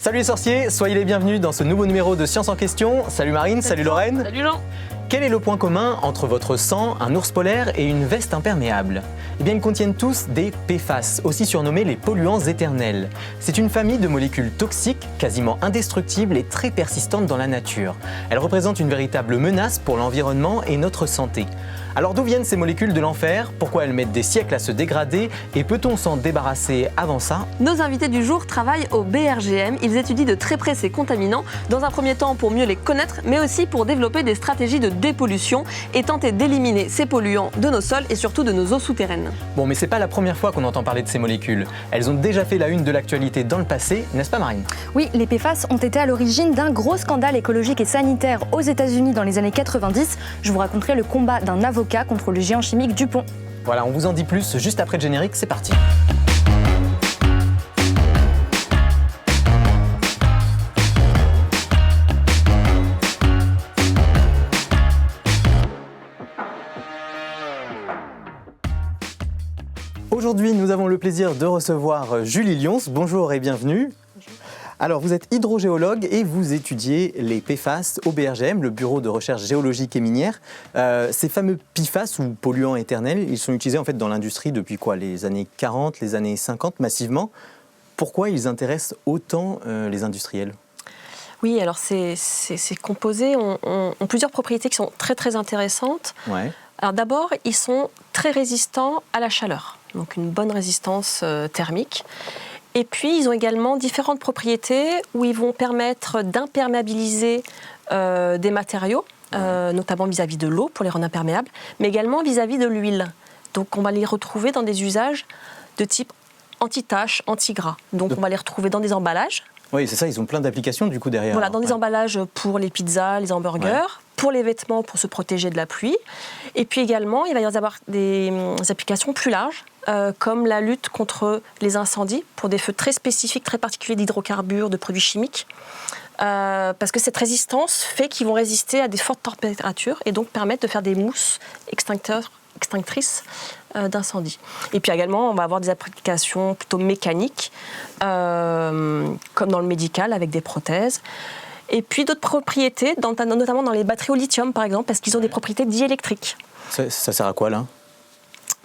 Salut les sorciers, soyez les bienvenus dans ce nouveau numéro de Science en question. Salut Marine, salut Lorraine. Salut Jean. Quel est le point commun entre votre sang, un ours polaire et une veste imperméable? Eh bien, ils contiennent tous des PFAS, aussi surnommés les polluants éternels. C'est une famille de molécules toxiques, quasiment indestructibles et très persistantes dans la nature. Elles représentent une véritable menace pour l'environnement et notre santé. Alors d'où viennent ces molécules de l'enfer? Pourquoi elles mettent des siècles à se dégrader? Et peut-on s'en débarrasser avant ça? Nos invités du jour travaillent au BRGM. Ils étudient de très près ces contaminants, dans un premier temps pour mieux les connaître, mais aussi pour développer des stratégies de dépollution et tenter d'éliminer ces polluants de nos sols et surtout de nos eaux souterraines. Bon, mais c'est pas la première fois qu'on entend parler de ces molécules. Elles ont déjà fait la une de l'actualité dans le passé, n'est-ce pas Marine? Oui, les PFAS ont été à l'origine d'un gros scandale écologique et sanitaire aux États-Unis dans les années 90. Je vous raconterai le combat d'un avocat contre le géant chimique DuPont. Voilà, on vous en dit plus juste après le générique, c'est parti. Aujourd'hui, nous avons le plaisir de recevoir Julie Lyons. Bonjour et bienvenue. Alors, vous êtes hydrogéologue et vous étudiez les PFAS au BRGM, le Bureau de recherche géologique et minière. Ces fameux PFAS ou polluants éternels, ils sont utilisés en fait dans l'industrie depuis quoi? Les années 40, les années 50 massivement. Pourquoi ils intéressent autant les industriels? Oui, alors ces composés ont plusieurs propriétés qui sont très très intéressantes. Ouais. Alors d'abord, ils sont très résistants à la chaleur, donc une bonne résistance thermique. Et puis, ils ont également différentes propriétés où ils vont permettre d'imperméabiliser des matériaux, notamment vis-à-vis de l'eau pour les rendre imperméables, mais également vis-à-vis de l'huile. Donc, on va les retrouver dans des usages de type anti-tache, anti-gras. Donc, on va les retrouver dans des emballages. Oui, c'est ça, ils ont plein d'applications du coup derrière. Voilà, dans des emballages pour les pizzas, les hamburgers, pour les vêtements pour se protéger de la pluie. Et puis également, il va y avoir des applications plus larges, comme la lutte contre les incendies, pour des feux très spécifiques, très particuliers d'hydrocarbures, de produits chimiques. Parce que cette résistance fait qu'ils vont résister à des fortes températures et donc permettre de faire des mousses extinctrices d'incendie. Et puis également, on va avoir des applications plutôt mécaniques, comme dans le médical avec des prothèses. Et puis d'autres propriétés, notamment dans les batteries au lithium par exemple, parce qu'ils ont des propriétés diélectriques. Ça sert à quoi là?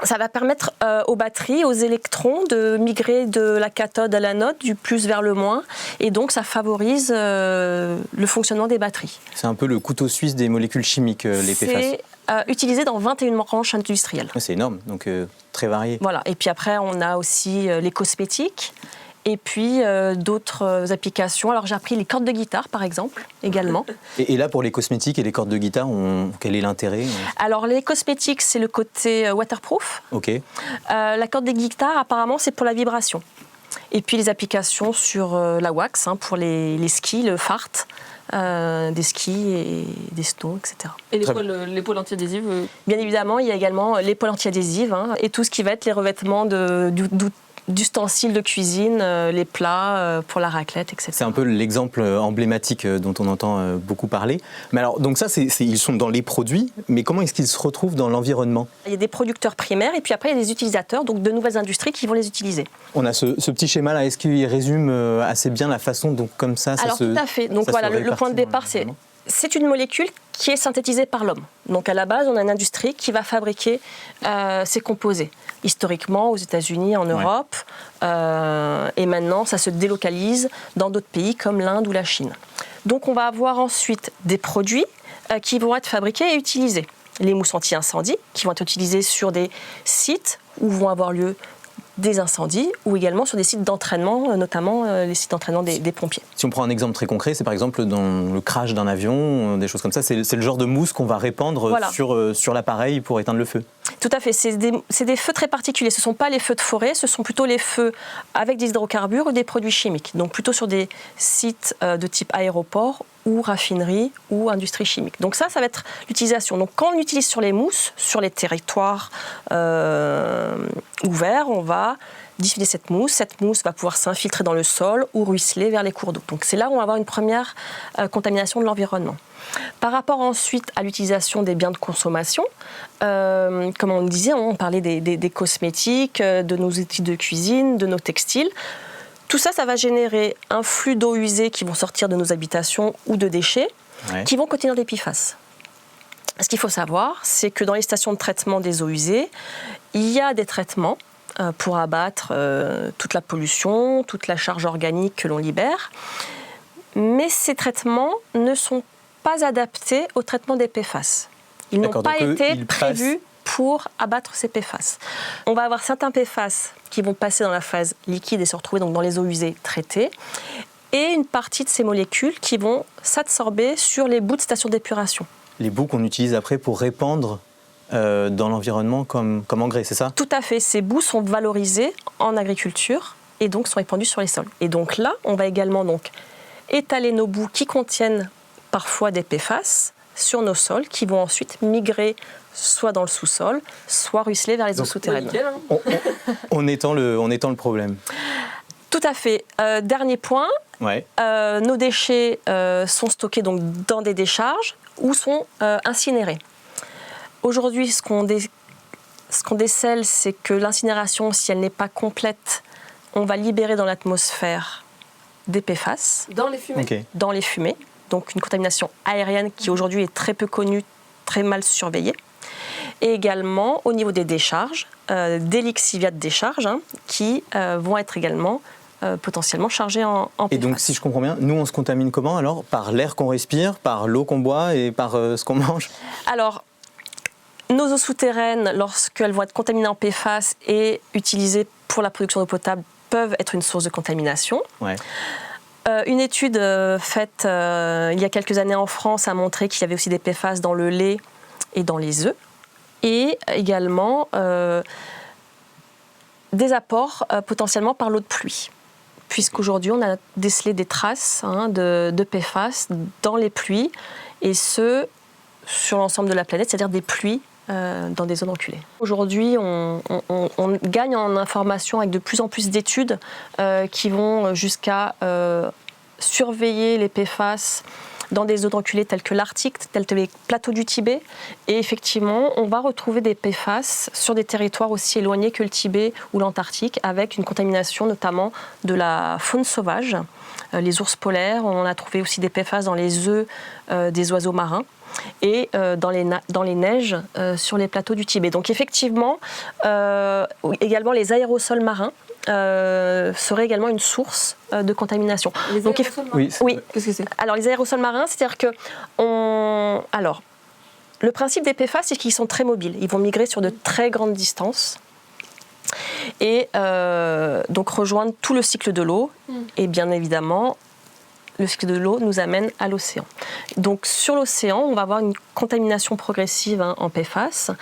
Ça va permettre aux batteries, aux électrons de migrer de la cathode à l'anode, du plus vers le moins, et donc ça favorise le fonctionnement des batteries. C'est un peu le couteau suisse des molécules chimiques, les PFAS. C'est utilisé dans 21 branches industrielles. C'est énorme, donc très varié. Voilà, et puis après on a aussi les cosmétiques, et puis d'autres applications. Alors j'ai appris les cordes de guitare par exemple, également. Et là pour les cosmétiques et les cordes de guitare, quel est l'intérêt? Alors les cosmétiques c'est le côté waterproof. Ok. La corde de guitare apparemment c'est pour la vibration. Et puis les applications sur la wax, pour les skis, le fart, des skis et des stones, etc. Et l'épaule anti-adhésive Bien évidemment, il y a également l'épaule anti-adhésive et tout ce qui va être les revêtements d'ustensiles de cuisine, les plats pour la raclette, etc. C'est un peu l'exemple emblématique dont on entend beaucoup parler. Mais alors, donc ça, ils sont dans les produits, mais comment est-ce qu'ils se retrouvent dans l'environnement? Il y a des producteurs primaires et puis après, il y a des utilisateurs, donc de nouvelles industries qui vont les utiliser. On a ce petit schéma-là, est-ce qu'il résume assez bien la façon dont comme ça Alors, tout à fait. Donc voilà, le point de départ, c'est une molécule qui est synthétisée par l'homme. Donc à la base, on a une industrie qui va fabriquer ces composés. Historiquement, aux États-Unis, en Europe, et maintenant, ça se délocalise dans d'autres pays comme l'Inde ou la Chine. Donc on va avoir ensuite des produits qui vont être fabriqués et utilisés. Les mousses anti-incendie, qui vont être utilisées sur des sites où vont avoir lieu des incendies ou également sur des sites d'entraînement, notamment les sites d'entraînement des pompiers. Si on prend un exemple très concret, c'est par exemple dans le crash d'un avion, des choses comme ça, c'est le genre de mousse qu'on va répandre sur l'appareil pour éteindre le feu. Tout à fait, c'est des feux très particuliers, ce ne sont pas les feux de forêt, ce sont plutôt les feux avec des hydrocarbures ou des produits chimiques, donc plutôt sur des sites de type aéroport ou raffinerie ou industrie chimique. Donc ça va être l'utilisation. Donc quand on l'utilise sur les mousses, sur les territoires ouverts, on va diffuser cette mousse va pouvoir s'infiltrer dans le sol ou ruisseler vers les cours d'eau. Donc c'est là où on va avoir une première contamination de l'environnement. Par rapport ensuite à l'utilisation des biens de consommation, comme on le disait, on parlait des cosmétiques, de nos outils de cuisine, de nos textiles. Tout ça, ça va générer un flux d'eau usée qui vont sortir de nos habitations ou de déchets qui vont contenir des PFAS. Ce qu'il faut savoir, c'est que dans les stations de traitement des eaux usées, il y a des traitements pour abattre toute la pollution, toute la charge organique que l'on libère. Mais ces traitements ne sont pas adaptés au traitement des PFAS. Ils n'ont pas été prévus pour abattre ces PFAS. On va avoir certains PFAS qui vont passer dans la phase liquide et se retrouver donc dans les eaux usées traitées, et une partie de ces molécules qui vont s'absorber sur les boues de stations d'épuration. Les boues qu'on utilise après pour répandre dans l'environnement comme engrais, c'est ça? Tout à fait. Ces boues sont valorisées en agriculture et donc sont répandues sur les sols. Et donc là, on va également donc étaler nos boues qui contiennent parfois des PFAS sur nos sols qui vont ensuite migrer soit dans le sous-sol, soit ruisseler vers les eaux souterraines. On étend le problème. Tout à fait. Dernier point, nos déchets sont stockés donc dans des décharges ou sont incinérés. Aujourd'hui, ce qu'on décèle, c'est que l'incinération, si elle n'est pas complète, on va libérer dans l'atmosphère des PFAS. Dans les fumées. Okay. Dans les fumées. Donc une contamination aérienne qui aujourd'hui est très peu connue, très mal surveillée. Et également au niveau des décharges, des lixiviats de décharge qui vont être également potentiellement chargés en PFAS. Et donc si je comprends bien, nous on se contamine comment alors? Par l'air qu'on respire, par l'eau qu'on boit et par ce qu'on mange? Alors, nos eaux souterraines, lorsqu'elles vont être contaminées en PFAS et utilisées pour la production d'eau potable, peuvent être une source de contamination. Une étude faite il y a quelques années en France a montré qu'il y avait aussi des PFAS dans le lait et dans les œufs. Et également des apports potentiellement par l'eau de pluie. Puisqu'aujourd'hui, on a décelé des traces de PFAS dans les pluies, et ce, sur l'ensemble de la planète, c'est-à-dire des pluies dans des zones reculées. Aujourd'hui, on gagne en information avec de plus en plus d'études qui vont jusqu'à surveiller les PFAS dans des zones reculées telles que l'Arctique, telles que les plateaux du Tibet. Et effectivement, on va retrouver des PFAS sur des territoires aussi éloignés que le Tibet ou l'Antarctique, avec une contamination notamment de la faune sauvage, les ours polaires. On a trouvé aussi des PFAS dans les œufs des oiseaux marins et dans les neiges sur les plateaux du Tibet. Donc effectivement, également les aérosols marins serait également une source de contamination. Les aérosols marins. Oui. Qu'est-ce que c'est? Alors les aérosols marins, c'est-à-dire que le principe des PFAS, c'est qu'ils sont très mobiles. Ils vont migrer sur de très grandes distances et donc rejoindre tout le cycle de l'eau. Et bien évidemment, le cycle de l'eau nous amène à l'océan. Donc sur l'océan, on va avoir une contamination progressive en PFAS.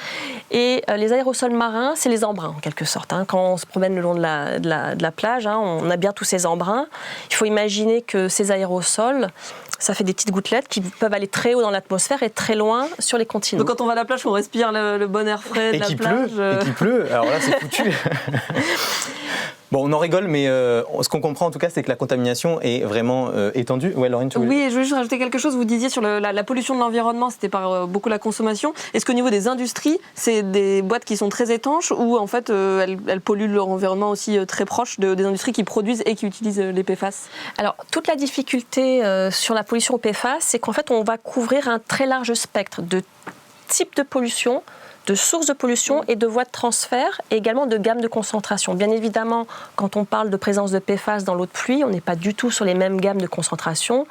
Et les aérosols marins, c'est les embruns en quelque sorte. Quand on se promène le long de la plage, on a bien tous ces embruns. Il faut imaginer que ces aérosols, ça fait des petites gouttelettes qui peuvent aller très haut dans l'atmosphère et très loin sur les continents. Donc quand on va à la plage, on respire le bon air frais de la plage. Et qu'il pleut, alors là c'est foutu. Bon, on en rigole, mais ce qu'on comprend en tout cas, c'est que la contamination est vraiment étendue. Ouais, Laurine, tu voulais... Oui, je veux juste rajouter quelque chose. Vous disiez sur la pollution de l'environnement, c'était par beaucoup la consommation. Est-ce qu'au niveau des industries, c'est des boîtes qui sont très étanches ou en fait elles polluent leur environnement aussi très proche des industries qui produisent et qui utilisent les PFAS? Alors, toute la difficulté sur la pollution au PFAS, c'est qu'en fait, on va couvrir un très large spectre de types de pollution, de sources de pollution et de voies de transfert, et également de gammes de concentration. Bien évidemment, quand on parle de présence de PFAS dans l'eau de pluie, on n'est pas du tout sur les mêmes gammes de concentration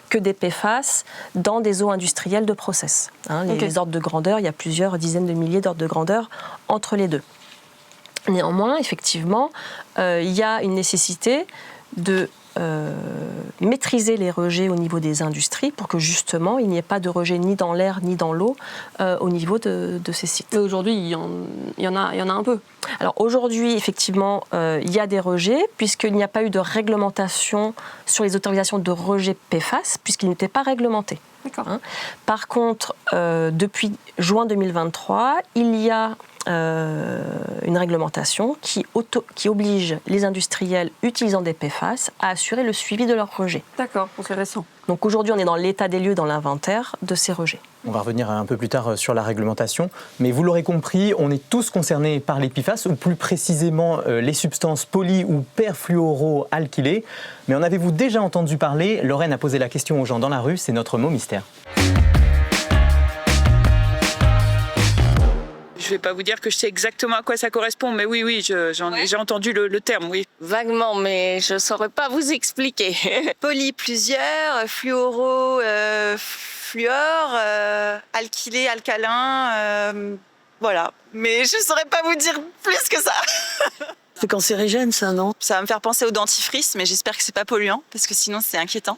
que des PFAS dans des eaux industrielles de process. Les ordres de grandeur, il y a plusieurs dizaines de milliers d'ordres de grandeur entre les deux. Néanmoins, effectivement, il y a une nécessité de maîtriser les rejets au niveau des industries pour que justement il n'y ait pas de rejet ni dans l'air ni dans l'eau au niveau de ces sites. Et aujourd'hui, il y en a un peu. Alors aujourd'hui, effectivement, il y a des rejets puisqu'il n'y a pas eu de réglementation sur les autorisations de rejet PFAS puisqu'ils n'étaient pas réglementés. D'accord. Par contre, depuis juin 2023, il y a une réglementation qui oblige les industriels utilisant des PFAS à assurer le suivi de leurs rejets. D'accord, c'est récent. Donc aujourd'hui, on est dans l'état des lieux, dans l'inventaire de ces rejets. On va revenir un peu plus tard sur la réglementation, mais vous l'aurez compris, on est tous concernés par les PFAS, ou plus précisément les substances poly- ou perfluoroalkylées. Mais en avez-vous déjà entendu parler? Lorraine a posé la question aux gens dans la rue, c'est notre mot mystère. Je ne vais pas vous dire que je sais exactement à quoi ça correspond, mais oui, j'ai entendu le terme, oui. Vaguement, mais je ne saurais pas vous expliquer. Poly, plusieurs, fluoro, fluor, alkylé, alcalin, voilà. Mais je ne saurais pas vous dire plus que ça. C'est cancérigène, ça, non? Ça va me faire penser au dentifrice, mais j'espère que c'est pas polluant, parce que sinon c'est inquiétant.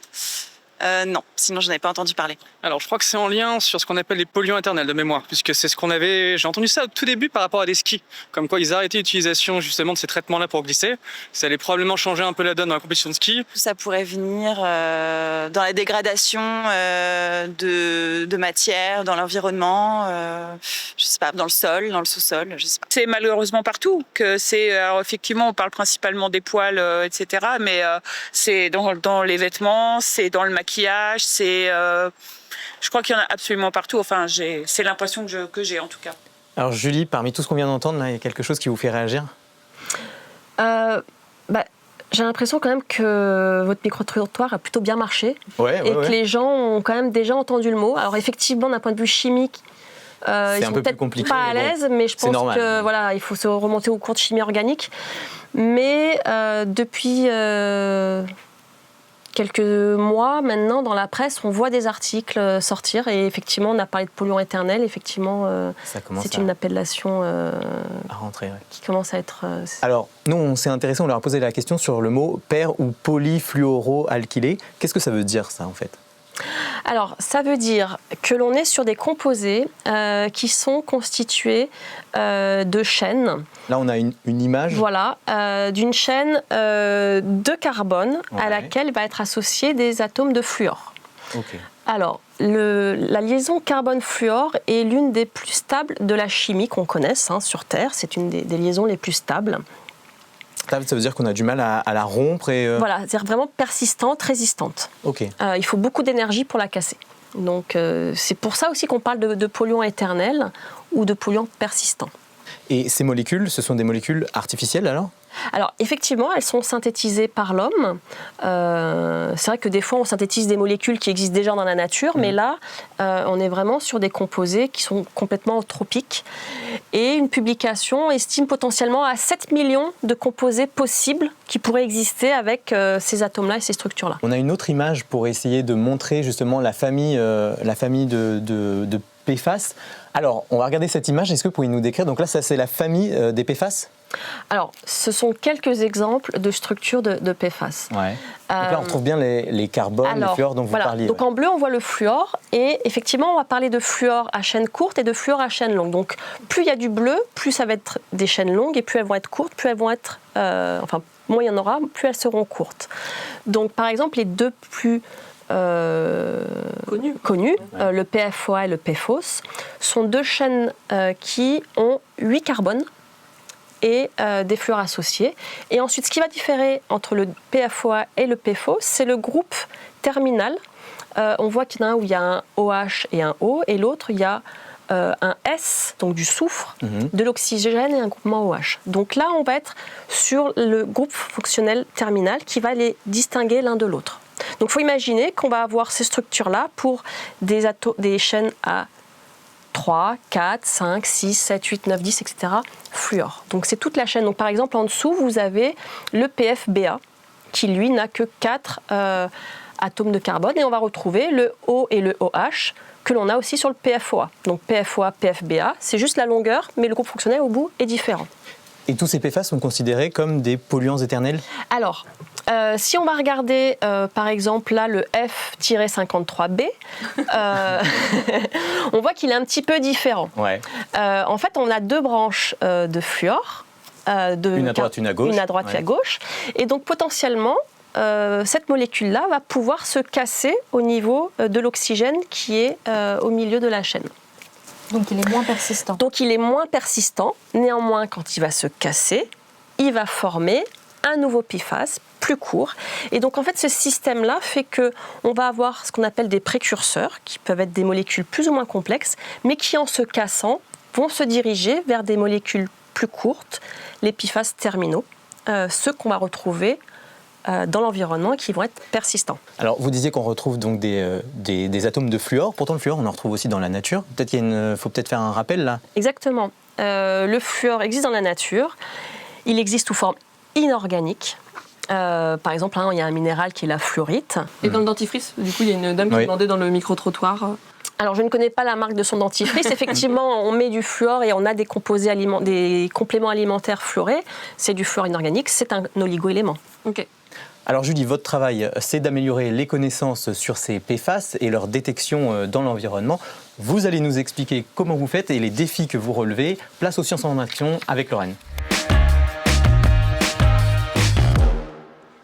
Non, sinon je n'avais pas entendu parler. Alors je crois que c'est en lien sur ce qu'on appelle les polluants éternels de mémoire, puisque c'est ce qu'on avait, j'ai entendu ça au tout début par rapport à des skis, comme quoi ils arrêtaient l'utilisation justement de ces traitements-là pour glisser. Ça allait probablement changer un peu la donne dans la compétition de ski. Ça pourrait venir dans la dégradation de matière, dans l'environnement, je sais pas, dans le sol, dans le sous-sol, je sais pas. C'est malheureusement partout que c'est. Alors effectivement, on parle principalement des poils, etc. Mais c'est dans les vêtements, c'est dans le maquillage, c'est. Je crois qu'il y en a absolument partout. Enfin, c'est l'impression que j'ai en tout cas. Alors Julie, parmi tout ce qu'on vient d'entendre, là, il y a quelque chose qui vous fait réagir? J'ai l'impression quand même que votre micro-trottoir a plutôt bien marché que les gens ont quand même déjà entendu le mot. Alors effectivement, d'un point de vue chimique, ils sont peut-être pas à l'aise, mais je pense que voilà, il faut se remonter au cours de chimie organique. Mais depuis quelques mois maintenant, dans la presse, on voit des articles sortir et effectivement, on a parlé de polluants éternels. Effectivement, c'est une appellation à rentrer, qui commence à être... Alors, nous, on s'est intéressé, on leur a posé la question sur le mot per- ou polyfluoroalkylé. Qu'est-ce que ça veut dire, ça, en fait? Alors, ça veut dire que l'on est sur des composés qui sont constitués de chaînes. Là, on a une image. Voilà, d'une chaîne de carbone à laquelle va être associé des atomes de fluor. Okay. Alors, la liaison carbone-fluor est l'une des plus stables de la chimie qu'on connaisse sur Terre. C'est une des liaisons les plus stables. Ça veut dire qu'on a du mal à la rompre et... Voilà, c'est-à-dire vraiment persistante, résistante. Ok. Il faut beaucoup d'énergie pour la casser. Donc c'est pour ça aussi qu'on parle de polluants éternels ou de polluants persistants. Et ces molécules, ce sont des molécules artificielles alors ? Alors effectivement, elles sont synthétisées par l'homme. C'est vrai que des fois on synthétise des molécules qui existent déjà dans la nature, mais là on est vraiment sur des composés qui sont complètement eutropiques. Et une publication estime potentiellement à 7 millions de composés possibles qui pourraient exister avec ces atomes-là et ces structures-là. On a une autre image pour essayer de montrer justement la famille de PFAS. Alors, on va regarder cette image. Est-ce que vous pouvez nous décrire? Donc là, ça, c'est la famille des PFAS? Alors, ce sont quelques exemples de structures de PFAS. Ouais. Donc là, on retrouve bien les carbones, les fluors dont vous parliez. Donc en bleu, on voit le fluor. Et effectivement, on va parler de fluor à chaîne courte et de fluor à chaîne longue. Donc, plus il y a du bleu, plus ça va être des chaînes longues. Et plus elles vont être courtes, plus elles vont être... moins il y en aura, plus elles seront courtes. Donc, par exemple, les deux plus... connus, le PFOA et le PFOS, sont deux chaînes qui ont 8 carbones et des fluors associés. Et ensuite, ce qui va différer entre le PFOA et le PFOS, c'est le groupe terminal. On voit qu'il y en a un où il y a un OH et un O, et l'autre, il y a un S, donc du soufre, de l'oxygène et un groupement OH. Donc là, on va être sur le groupe fonctionnel terminal qui va les distinguer l'un de l'autre. Donc il faut imaginer qu'on va avoir ces structures-là pour des chaînes à 3, 4, 5, 6, 7, 8, 9, 10, etc. fluor. Donc c'est toute la chaîne. Donc par exemple, en dessous, vous avez le PFBA qui, lui, n'a que 4 atomes de carbone. Et on va retrouver le O et le OH que l'on a aussi sur le PFOA. Donc PFOA, PFBA, c'est juste la longueur, mais le groupe fonctionnel au bout est différent. Et tous ces PFAS sont considérés comme des polluants éternels? Alors, si on va regarder, par exemple, là, le F-53B, on voit qu'il est un petit peu différent. Ouais. En fait, on a 2 branches de fluor. Une à droite, une à gauche. Une à droite et à gauche. Et donc, potentiellement, cette molécule-là va pouvoir se casser au niveau de l'oxygène qui est au milieu de la chaîne. Donc il est moins persistant. Donc il est moins persistant. Néanmoins, quand il va se casser, il va former un nouveau PFAS plus court. Et donc en fait ce système-là fait qu'on va avoir ce qu'on appelle des précurseurs, qui peuvent être des molécules plus ou moins complexes, mais qui en se cassant vont se diriger vers des molécules plus courtes, les PFAS terminaux, ceux qu'on va retrouver dans l'environnement et qui vont être persistants. Alors, vous disiez qu'on retrouve donc des atomes de fluor. Pourtant, le fluor, on en retrouve aussi dans la nature. Peut-être faut peut-être faire un rappel là. Exactement. Le fluor existe dans la nature. Il existe sous forme inorganique. Par exemple, il y a un minéral qui est la fluorite. Et dans le dentifrice, du coup, il y a une dame qui demandait dans le micro-trottoir. Alors, je ne connais pas la marque de son dentifrice. Effectivement, on met du fluor et on a des compléments alimentaires fluorés. C'est du fluor inorganique, c'est un oligoélément. Ok. Alors Julie, votre travail, c'est d'améliorer les connaissances sur ces PFAS et leur détection dans l'environnement. Vous allez nous expliquer comment vous faites et les défis que vous relevez. Place aux sciences en action avec Lorraine.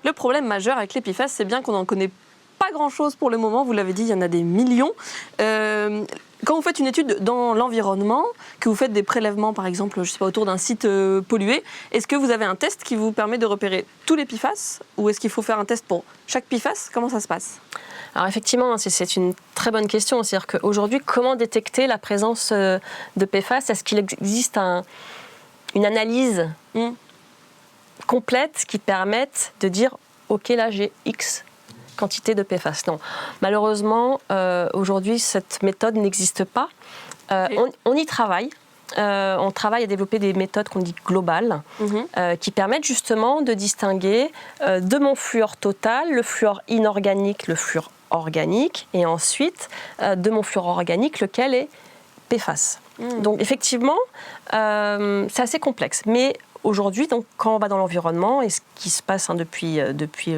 Le problème majeur avec les PFAS, c'est bien qu'on n'en connaît pas grand-chose pour le moment. Vous l'avez dit, il y en a des millions. Quand vous faites une étude dans l'environnement, que vous faites des prélèvements, par exemple, je sais pas, autour d'un site pollué, est-ce que vous avez un test qui vous permet de repérer tous les PFAS ou est-ce qu'il faut faire un test pour chaque PFAS? Comment ça se passe? Alors effectivement, c'est une très bonne question. C'est-à-dire qu'aujourd'hui, comment détecter la présence de PFAS? Est-ce qu'il existe une analyse complète qui permette de dire « Ok, là, j'ai X quantité de PFAS ». Non. Malheureusement, aujourd'hui, cette méthode n'existe pas. On y travaille. On travaille à développer des méthodes qu'on dit globales, qui permettent justement de distinguer de mon fluor total, le fluor inorganique, le fluor organique, et ensuite de mon fluor organique, lequel est PFAS. Donc effectivement, c'est assez complexe. Mais aujourd'hui, donc, quand on va dans l'environnement, et ce qui se passe depuis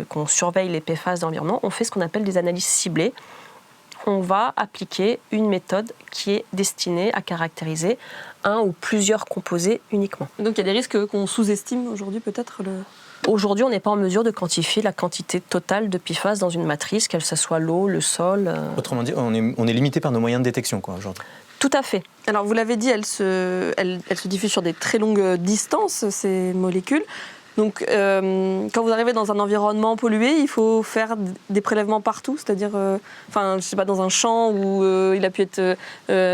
qu'on surveille les PFAS dans l'environnement, on fait ce qu'on appelle des analyses ciblées. On va appliquer une méthode qui est destinée à caractériser un ou plusieurs composés uniquement. Donc il y a des risques qu'on sous-estime aujourd'hui peut-être Aujourd'hui, on n'est pas en mesure de quantifier la quantité totale de PFAS dans une matrice, qu'elle soit l'eau, le sol. Autrement dit, on est limité par nos moyens de détection aujourd'hui. Tout à fait. Alors vous l'avez dit, elle se diffuse sur des très longues distances, ces molécules. Donc quand vous arrivez dans un environnement pollué, il faut faire des prélèvements partout, c'est-à-dire je sais pas, dans un champ où il a pu être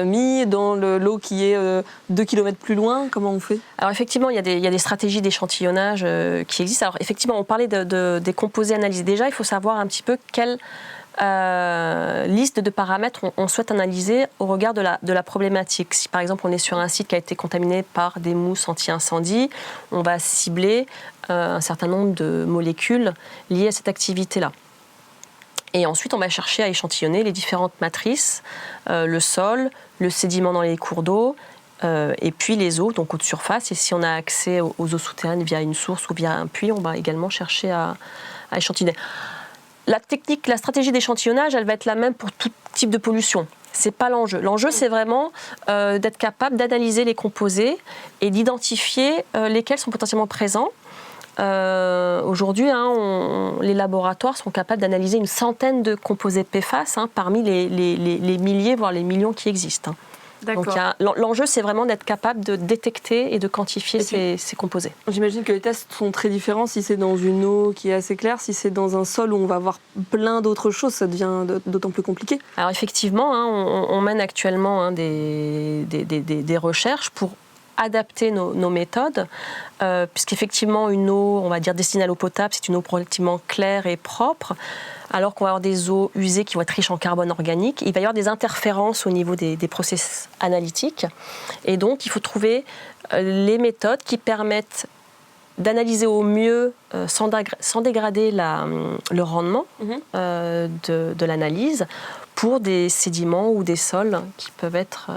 mis, dans l'eau qui est 2 km plus loin, comment on fait? Alors effectivement, il y a des stratégies d'échantillonnage qui existent. Alors effectivement, on parlait des composés analysés. Déjà, il faut savoir un petit peu quelle liste de paramètres on souhaite analyser au regard de la problématique. Si par exemple on est sur un site qui a été contaminé par des mousses anti-incendie, on va cibler un certain nombre de molécules liées à cette activité-là. Et ensuite on va chercher à échantillonner les différentes matrices, le sol, le sédiment dans les cours d'eau, et puis les eaux, donc eau de surface. Et si on a accès aux eaux souterraines via une source ou via un puits, on va également chercher à échantillonner. La stratégie d'échantillonnage, elle va être la même pour tout type de pollution. C'est pas l'enjeu. L'enjeu, c'est vraiment d'être capable d'analyser les composés et d'identifier lesquels sont potentiellement présents. Aujourd'hui, les laboratoires sont capables d'analyser une centaine de composés PFAS parmi les milliers, voire les millions qui existent. Donc l'enjeu, c'est vraiment d'être capable de détecter et de quantifier ces composés. J'imagine que les tests sont très différents si c'est dans une eau qui est assez claire, si c'est dans un sol où on va avoir plein d'autres choses, ça devient d'autant plus compliqué. Alors effectivement, on mène actuellement des recherches pour adapter nos méthodes, puisqu'effectivement une eau, on va dire destinée à l'eau potable, c'est une eau relativement claire et propre, alors qu'on va avoir des eaux usées qui vont être riches en carbone organique. Il va y avoir des interférences au niveau des process analytiques, et donc il faut trouver les méthodes qui permettent d'analyser au mieux, sans dégrader le rendement de l'analyse, pour des sédiments ou des sols qui peuvent être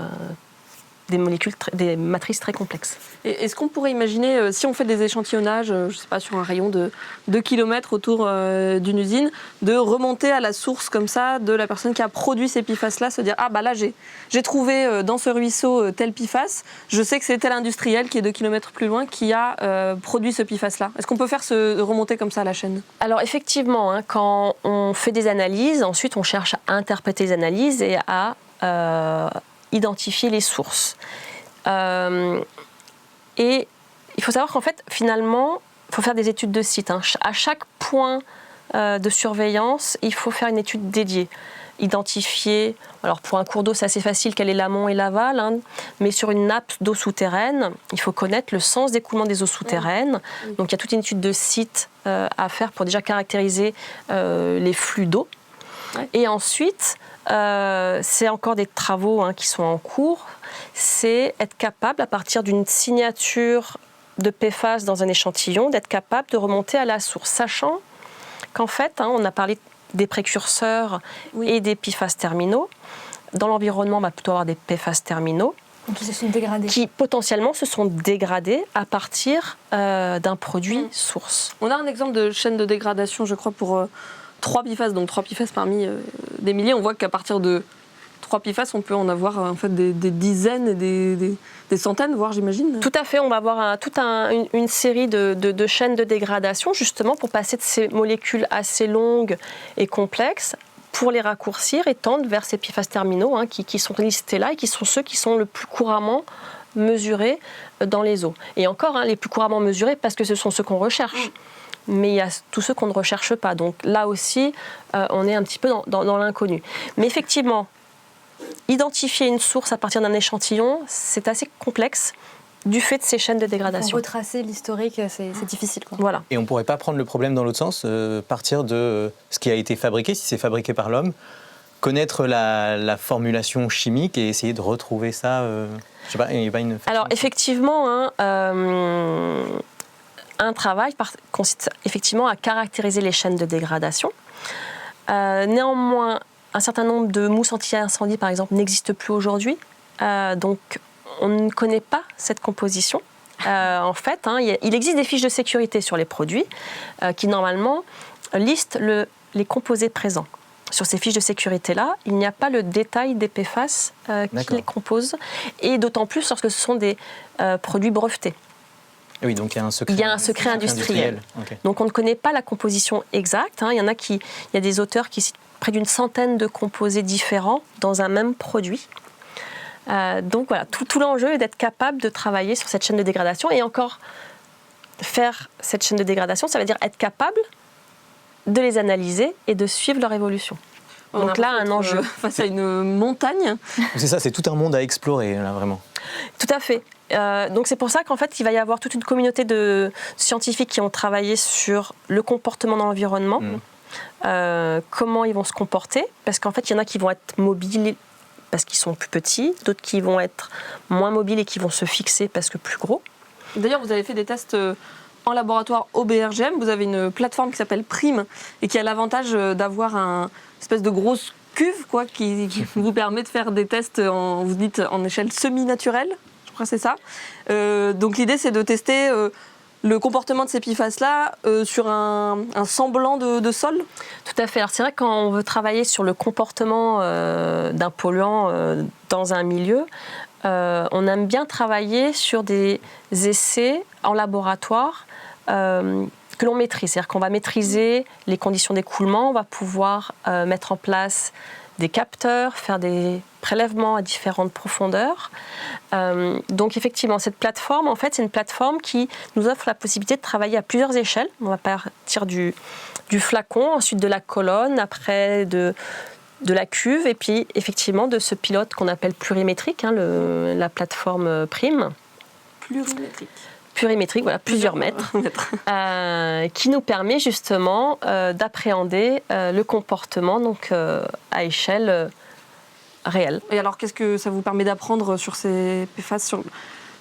des matrices très complexes. Et est-ce qu'on pourrait imaginer, si on fait des échantillonnages, je ne sais pas, sur un rayon de 2 km autour d'une usine, de remonter à la source comme ça de la personne qui a produit ces PFAS-là, se dire « Ah bah là, j'ai trouvé dans ce ruisseau tel PFAS, je sais que c'est tel industriel qui est 2 km plus loin qui a produit ce PFAS-là ». Est-ce qu'on peut faire se remonter comme ça à la chaîne? Alors effectivement, quand on fait des analyses, ensuite on cherche à interpréter les analyses et à identifier les sources. Et il faut savoir qu'en fait, finalement, faut faire des études de site. À chaque point de surveillance, il faut faire une étude dédiée. Identifier, alors pour un cours d'eau, c'est assez facile, quel est l'amont et l'aval, hein, mais sur une nappe d'eau souterraine, il faut connaître le sens d'écoulement des eaux souterraines. Donc il y a toute une étude de site à faire pour déjà caractériser les flux d'eau. Et ensuite, c'est encore des travaux qui sont en cours, c'est être capable, à partir d'une signature de PFAS dans un échantillon, d'être capable de remonter à la source, sachant qu'en fait, on a parlé des précurseurs et des PFAS terminaux. Dans l'environnement, on va plutôt avoir des PFAS terminaux qui se sont dégradés. Qui potentiellement se sont dégradés à partir d'un produit source. On a un exemple de chaîne de dégradation, je crois, pour 3 PFAS, donc 3 PFAS parmi des milliers. On voit qu'à partir de 3 PFAS, on peut en avoir en fait des dizaines, des centaines, voire j'imagine. Tout à fait, on va avoir une série de chaînes de dégradation, justement pour passer de ces molécules assez longues et complexes, pour les raccourcir et tendre vers ces PFAS terminaux qui sont listés là et qui sont ceux qui sont le plus couramment mesurés dans les eaux. Et encore, les plus couramment mesurés parce que ce sont ceux qu'on recherche. Mais il y a tous ceux qu'on ne recherche pas. Donc là aussi, on est un petit peu dans l'inconnu. Mais effectivement, identifier une source à partir d'un échantillon, c'est assez complexe du fait de ces chaînes de dégradation. Pour retracer l'historique, c'est difficile, quoi. Voilà. Et on ne pourrait pas prendre le problème dans l'autre sens, partir de ce qui a été fabriqué, si c'est fabriqué par l'homme, connaître la formulation chimique et essayer de retrouver ça. Je sais pas, il n'y a pas une. Alors effectivement, un travail consiste effectivement à caractériser les chaînes de dégradation. Néanmoins, un certain nombre de mousses anti-incendie, par exemple, n'existent plus aujourd'hui. Donc, on ne connaît pas cette composition. En fait, il existe des fiches de sécurité sur les produits qui, normalement, listent les composés présents. Sur ces fiches de sécurité-là, il n'y a pas le détail des PFAS qui les composent, et d'autant plus lorsque ce sont des produits brevetés. Oui, donc il y a un secret. Il y a un secret industriel. Okay. Donc on ne connaît pas la composition exacte. Il y a des auteurs qui citent près d'une centaine de composés différents dans un même produit. Donc voilà, tout l'enjeu est d'être capable de travailler sur cette chaîne de dégradation, et encore faire cette chaîne de dégradation, ça veut dire être capable de les analyser et de suivre leur évolution. Donc là, un enjeu. Face à une montagne. C'est ça, c'est tout un monde à explorer, là, vraiment. Tout à fait. Donc c'est pour ça qu'en fait, il va y avoir toute une communauté de scientifiques qui ont travaillé sur le comportement dans l'environnement, comment ils vont se comporter, parce qu'en fait, il y en a qui vont être mobiles parce qu'ils sont plus petits, d'autres qui vont être moins mobiles et qui vont se fixer parce que plus gros. D'ailleurs, vous avez fait des tests en laboratoire au BRGM. Vous avez une plateforme qui s'appelle Prime et qui a l'avantage d'avoir une espèce de grosse cuve qui vous permet de faire des tests en échelle semi-naturelle. Je crois que c'est ça. Donc l'idée, c'est de tester le comportement de ces PFAS-là sur un semblant de sol. Tout à fait. Alors c'est vrai que quand on veut travailler sur le comportement d'un polluant dans un milieu, on aime bien travailler sur des essais en laboratoire que l'on maîtrise. C'est-à-dire qu'on va maîtriser les conditions d'écoulement, on va pouvoir mettre en place des capteurs, faire des prélèvements à différentes profondeurs. Donc effectivement, cette plateforme, en fait, c'est une plateforme qui nous offre la possibilité de travailler à plusieurs échelles. On va partir du flacon, ensuite de la colonne, après de la cuve, et puis effectivement de ce pilote qu'on appelle plurimétrique, la plateforme Prime. Plurimétrique, voilà, plusieurs mètres, qui nous permet justement d'appréhender le comportement donc, à échelle réelle. Et alors, qu'est-ce que ça vous permet d'apprendre sur ces PFAS, sur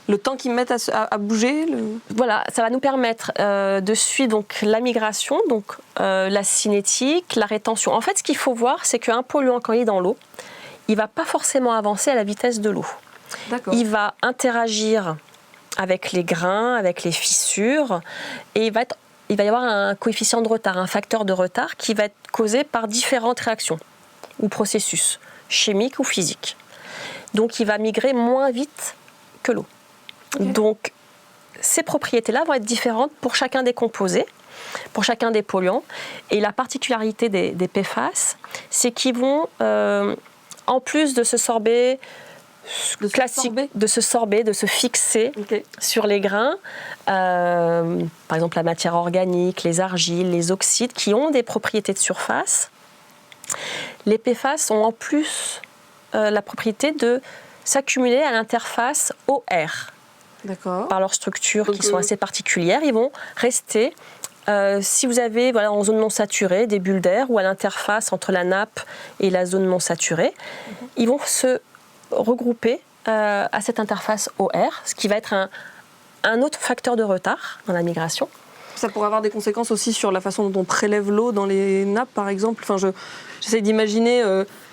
le temps qu'ils mettent à bouger Voilà, ça va nous permettre de suivre donc, la migration, donc la cinétique, la rétention. En fait, ce qu'il faut voir, c'est qu'un polluant, quand il est dans l'eau, il ne va pas forcément avancer à la vitesse de l'eau. D'accord. Il va interagir avec les grains, avec les fissures, et il va y avoir un coefficient de retard, un facteur de retard qui va être causé par différentes réactions ou processus, chimiques ou physiques. Donc il va migrer moins vite que l'eau. Okay. Donc ces propriétés-là vont être différentes pour chacun des composés, pour chacun des polluants, et la particularité des PFAS, c'est qu'ils vont, en plus de se sorber classique de se sorber, de se fixer sur les grains. Par exemple, la matière organique, les argiles, les oxydes qui ont des propriétés de surface. Les PFAS ont en plus la propriété de s'accumuler à l'interface OR. D'accord. Par leur structure qui sont assez particulières, ils vont rester. Si vous avez en zone non saturée des bulles d'air ou à l'interface entre la nappe et la zone non saturée, ils vont se regrouper à cette interface OR, ce qui va être un autre facteur de retard dans la migration. Ça pourrait avoir des conséquences aussi sur la façon dont on prélève l'eau dans les nappes, par exemple. Enfin, j'essaie d'imaginer,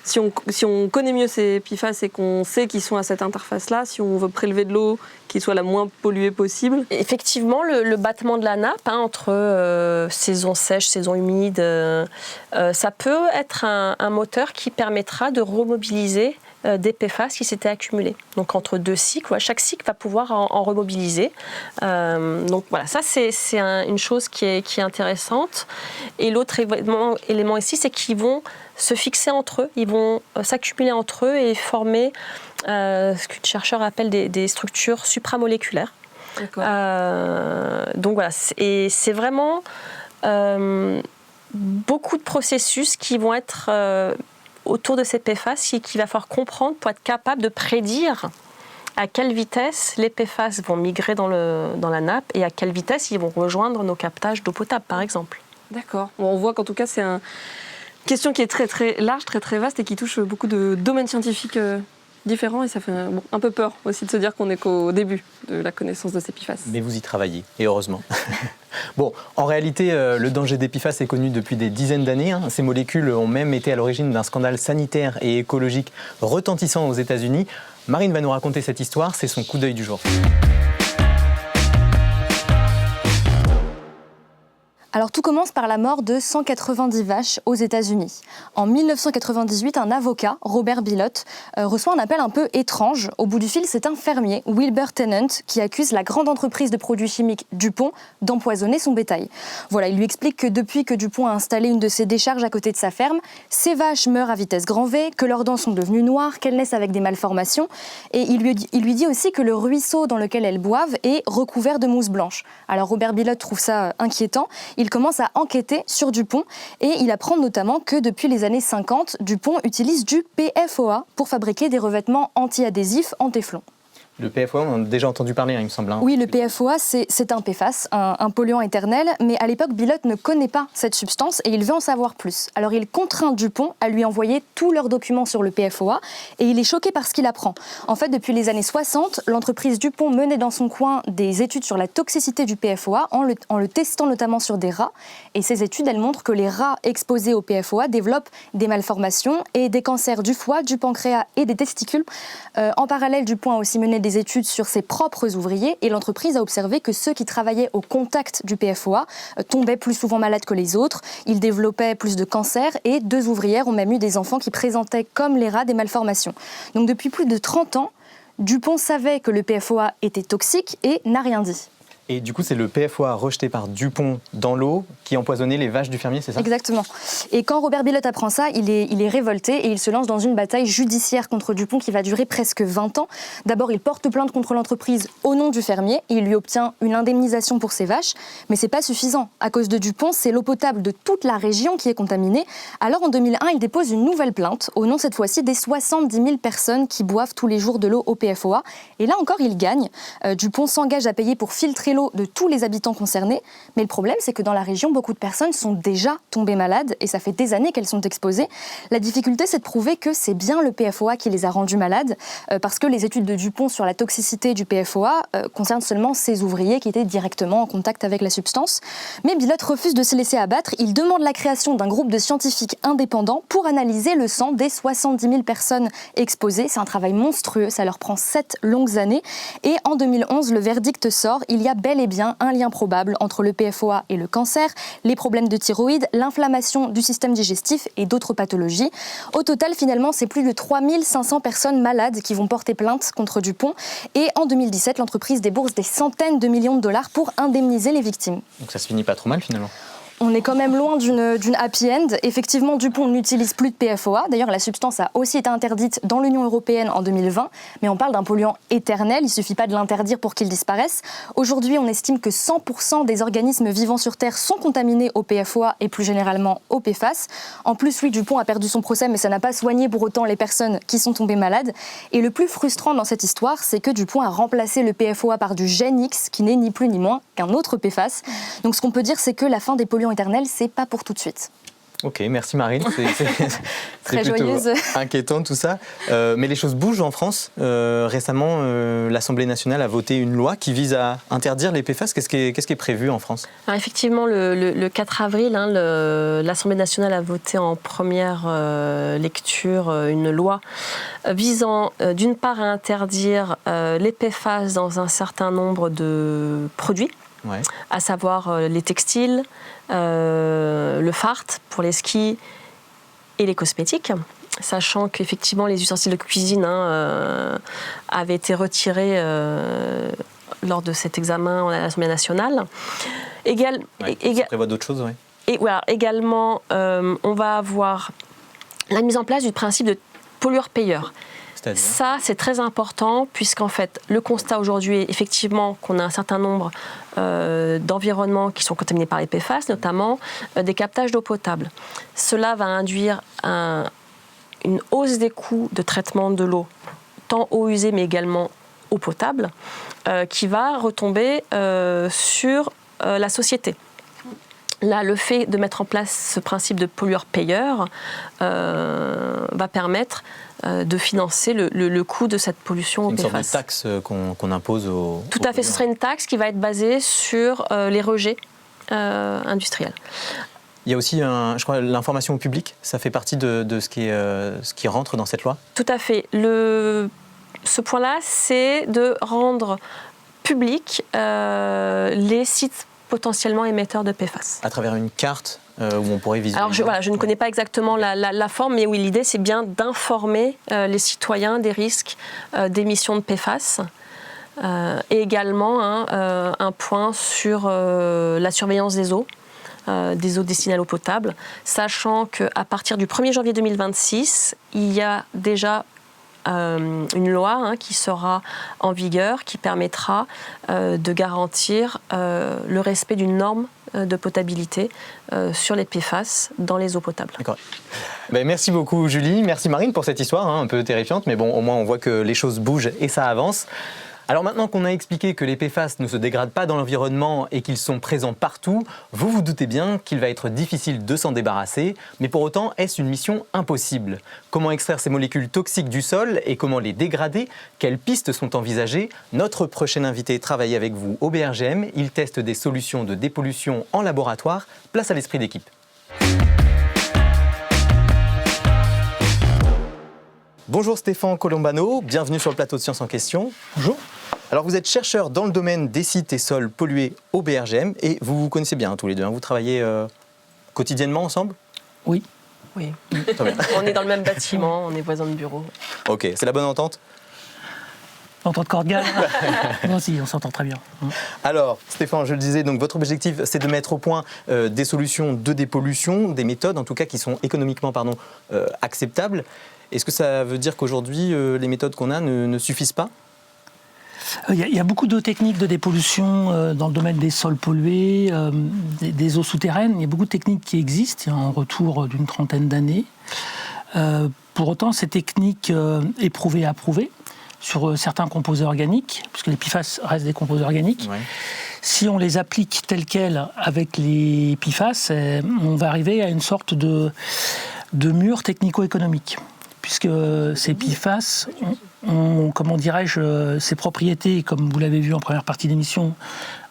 si on connaît mieux ces PFAS et qu'on sait qu'ils sont à cette interface-là, si on veut prélever de l'eau qui soit la moins polluée possible. Effectivement, le battement de la nappe entre saison sèche, saison humide, ça peut être un moteur qui permettra de remobiliser des PFAS qui s'étaient accumulés. Donc entre 2 cycles, chaque cycle va pouvoir en remobiliser. Donc voilà, ça c'est une chose qui est intéressante. Et l'autre élément ici, c'est qu'ils vont se fixer entre eux, ils vont s'accumuler entre eux et former ce que les chercheurs appellent des structures supramoléculaires. Donc voilà, et c'est vraiment beaucoup de processus qui vont être autour de ces PFAS qu'il va falloir comprendre pour être capable de prédire à quelle vitesse les PFAS vont migrer dans la nappe et à quelle vitesse ils vont rejoindre nos captages d'eau potable, par exemple. D'accord. Bon, on voit qu'en tout cas, c'est une question qui est très, très large, très, très vaste et qui touche beaucoup de domaines scientifiques différents. Et ça fait un peu peur aussi de se dire qu'on n'est qu'au début de la connaissance de ces PFAS. Mais vous y travaillez, et heureusement. Bon, en réalité, le danger des PFAS est connu depuis des dizaines d'années. Ces molécules ont même été à l'origine d'un scandale sanitaire et écologique retentissant aux États-Unis. Marine va nous raconter cette histoire, c'est son coup d'œil du jour. Alors tout commence par la mort de 190 vaches aux États-Unis. En 1998, un avocat, Robert Bilott, reçoit un appel un peu étrange. Au bout du fil, c'est un fermier, Wilbur Tennant, qui accuse la grande entreprise de produits chimiques DuPont d'empoisonner son bétail. Voilà, il lui explique que depuis que DuPont a installé une de ses décharges à côté de sa ferme, ses vaches meurent à vitesse grand V, que leurs dents sont devenues noires, qu'elles naissent avec des malformations. Et il lui dit aussi que le ruisseau dans lequel elles boivent est recouvert de mousse blanche. Alors Robert Bilott trouve ça inquiétant. Il commence à enquêter sur DuPont et il apprend notamment que depuis les années 50, DuPont utilise du PFOA pour fabriquer des revêtements anti-adhésifs en téflon. Le PFOA, on en a déjà entendu parler, il me semble. Oui, le PFOA, c'est un PFAS, un polluant éternel, mais à l'époque, Bilott ne connaît pas cette substance et il veut en savoir plus. Alors il contraint DuPont à lui envoyer tous leurs documents sur le PFOA et il est choqué par ce qu'il apprend. En fait, depuis les années 60, l'entreprise DuPont menait dans son coin des études sur la toxicité du PFOA en le testant notamment sur des rats. Et ces études, elles montrent que les rats exposés au PFOA développent des malformations et des cancers du foie, du pancréas et des testicules. En parallèle, DuPont a aussi mené des études sur ses propres ouvriers et l'entreprise a observé que ceux qui travaillaient au contact du PFOA tombaient plus souvent malades que les autres, ils développaient plus de cancers et 2 ouvrières ont même eu des enfants qui présentaient comme les rats des malformations. Donc depuis plus de 30 ans, DuPont savait que le PFOA était toxique et n'a rien dit. Et du coup, c'est le PFOA rejeté par DuPont dans l'eau qui empoisonnait les vaches du fermier, c'est ça ? Exactement. Et quand Robert Bilott apprend ça, il est révolté et il se lance dans une bataille judiciaire contre DuPont qui va durer presque 20 ans. D'abord, il porte plainte contre l'entreprise au nom du fermier et il lui obtient une indemnisation pour ses vaches. Mais c'est pas suffisant. À cause de DuPont, c'est l'eau potable de toute la région qui est contaminée. Alors en 2001, il dépose une nouvelle plainte, au nom cette fois-ci des 70 000 personnes qui boivent tous les jours de l'eau au PFOA. Et là encore, il gagne. DuPont s'engage à payer pour filtrer l'eau de tous les habitants concernés. Mais le problème, c'est que dans la région, beaucoup de personnes sont déjà tombées malades et ça fait des années qu'elles sont exposées. La difficulté, c'est de prouver que c'est bien le PFOA qui les a rendues malades parce que les études de DuPont sur la toxicité du PFOA concernent seulement ces ouvriers qui étaient directement en contact avec la substance. Mais Bilott refuse de se laisser abattre. Il demande la création d'un groupe de scientifiques indépendants pour analyser le sang des 70 000 personnes exposées. C'est un travail monstrueux, ça leur prend 7 longues années. Et en 2011, le verdict sort. Il y a bel et bien un lien probable entre le PFOA et le cancer, les problèmes de thyroïde, l'inflammation du système digestif et d'autres pathologies. Au total, finalement, c'est plus de 3500 personnes malades qui vont porter plainte contre DuPont. Et en 2017, l'entreprise débourse des centaines de millions de dollars pour indemniser les victimes. Donc ça se finit pas trop mal finalement. On est quand même loin d'une happy end. Effectivement, DuPont n'utilise plus de PFOA. D'ailleurs, la substance a aussi été interdite dans l'Union européenne en 2020. Mais on parle d'un polluant éternel. Il ne suffit pas de l'interdire pour qu'il disparaisse. Aujourd'hui, on estime que 100% des organismes vivant sur Terre sont contaminés au PFOA et plus généralement au PFAS. En plus, oui, DuPont a perdu son procès, mais ça n'a pas soigné pour autant les personnes qui sont tombées malades. Et le plus frustrant dans cette histoire, c'est que DuPont a remplacé le PFOA par du GenX, qui n'est ni plus ni moins qu'un autre PFAS. Donc ce qu'on peut dire, c'est que la fin des polluants éternels, c'est pas pour tout de suite. Ok, merci Marine. C'est Très plutôt joyeuse. inquiétant tout ça. Mais les choses bougent en France. Récemment, l'Assemblée nationale a voté une loi qui vise à interdire les PFAS. Qu'est-ce qui est prévu en France ? Alors effectivement, le 4 avril, l'Assemblée nationale a voté en première lecture une loi visant d'une part à interdire les PFAS dans un certain nombre de produits. Ouais. À savoir les textiles, le fart pour les skis et les cosmétiques, sachant qu'effectivement les ustensiles de cuisine avaient été retirés lors de cet examen à l'Assemblée nationale. Ça prévoit d'autres choses, oui. Et voilà, également, on va avoir la mise en place du principe de pollueur-payeur. Ça, c'est très important, puisqu'en fait, le constat aujourd'hui est effectivement qu'on a un certain nombre d'environnements qui sont contaminés par les PFAS, notamment des captages d'eau potable. Cela va induire une hausse des coûts de traitement de l'eau, tant eau usée, mais également eau potable, qui va retomber sur la société. Là, le fait de mettre en place ce principe de pollueur-payeur va permettre de financer le coût de cette pollution au PFAS. C'est une sorte de taxe qu'on impose aux... Tout à fait, ce serait une taxe qui va être basée sur les rejets industriels. Il y a aussi, je crois, l'information au public. Ça fait partie de ce qui rentre dans cette loi ? Tout à fait. Ce point-là, c'est de rendre public les sites potentiellement émetteurs de PFAS. À travers une carte où on pourrait visualiser. Alors je ne connais pas exactement la forme, mais oui, l'idée c'est bien d'informer les citoyens des risques d'émissions de PFAS. Et également un point sur la surveillance des eaux destinées à l'eau potable, sachant qu'à partir du 1er janvier 2026, il y a déjà une loi qui sera en vigueur, qui permettra de garantir le respect d'une norme de potabilité sur les PFAS dans les eaux potables. D'accord. Merci beaucoup Julie, merci Marine pour cette histoire un peu terrifiante, mais bon, au moins on voit que les choses bougent et ça avance. Alors maintenant qu'on a expliqué que les PFAS ne se dégradent pas dans l'environnement et qu'ils sont présents partout, vous vous doutez bien qu'il va être difficile de s'en débarrasser, mais pour autant, est-ce une mission impossible ? Comment extraire ces molécules toxiques du sol et comment les dégrader ? Quelles pistes sont envisagées ? Notre prochain invité travaille avec vous au BRGM, il teste des solutions de dépollution en laboratoire. Place à l'esprit d'équipe. Bonjour Stéphane Colombano, bienvenue sur le plateau de Science en question. Bonjour. Alors vous êtes chercheur dans le domaine des sites et sols pollués au BRGM et vous vous connaissez bien tous les deux, vous travaillez quotidiennement ensemble ? Oui. Oui. On est dans le même bâtiment, on est voisins de bureau. Ok, c'est la bonne entente ? Entente cordiale. Moi aussi, on s'entend très bien. Alors, Stéphane, je le disais, donc votre objectif, c'est de mettre au point des solutions de dépollution, des méthodes en tout cas qui sont économiquement acceptables. Est-ce que ça veut dire qu'aujourd'hui, les méthodes qu'on a ne suffisent pas ? Il y a beaucoup de techniques de dépollution dans le domaine des sols pollués, des eaux souterraines. Il y a beaucoup de techniques qui existent, il y a un retour d'une trentaine d'années. Pour autant, ces techniques éprouvées et approuvées sur certains composés organiques, puisque les PFAS restent des composés organiques, ouais. Si on les applique telles quelles avec les PFAS, on va arriver à une sorte de mur technico-économique. Puisque ces PFAS ont, comment dirais-je, ces propriétés, comme vous l'avez vu en première partie d'émission,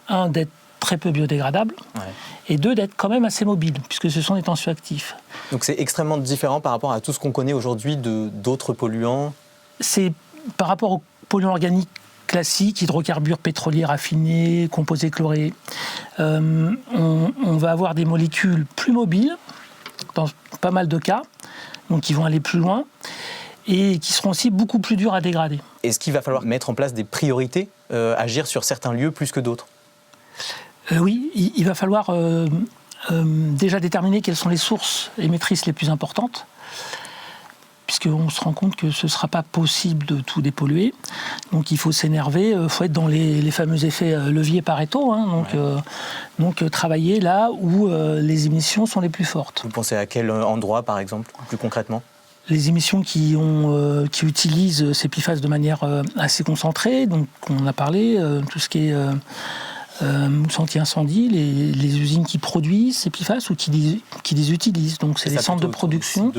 un, d'être très peu biodégradables, ouais. Et deux, d'être quand même assez mobiles, puisque ce sont des tensioactifs. Donc c'est extrêmement différent par rapport à tout ce qu'on connaît aujourd'hui d'autres polluants ? C'est par rapport aux polluants organiques classiques, hydrocarbures pétroliers raffinés, composés chlorés, on va avoir des molécules plus mobiles, dans pas mal de cas, donc qui vont aller plus loin, et qui seront aussi beaucoup plus durs à dégrader. Est-ce qu'il va falloir mettre en place des priorités, agir sur certains lieux plus que d'autres ? Oui, il va falloir déjà déterminer quelles sont les sources émettrices les plus importantes, puisqu'on se rend compte que ce ne sera pas possible de tout dépolluer. Donc il faut s'énerver, il faut être dans les fameux effets levier Pareto, hein, donc travailler là où les émissions sont les plus fortes. Vous pensez à quel endroit, par exemple, plus concrètement ? Les émissions qui utilisent ces PFAS de manière assez concentrée, donc on a parlé, tout ce qui est mousse anti-incendie, les usines qui produisent ces PFAS ou qui les utilisent. Donc c'est les centres de production.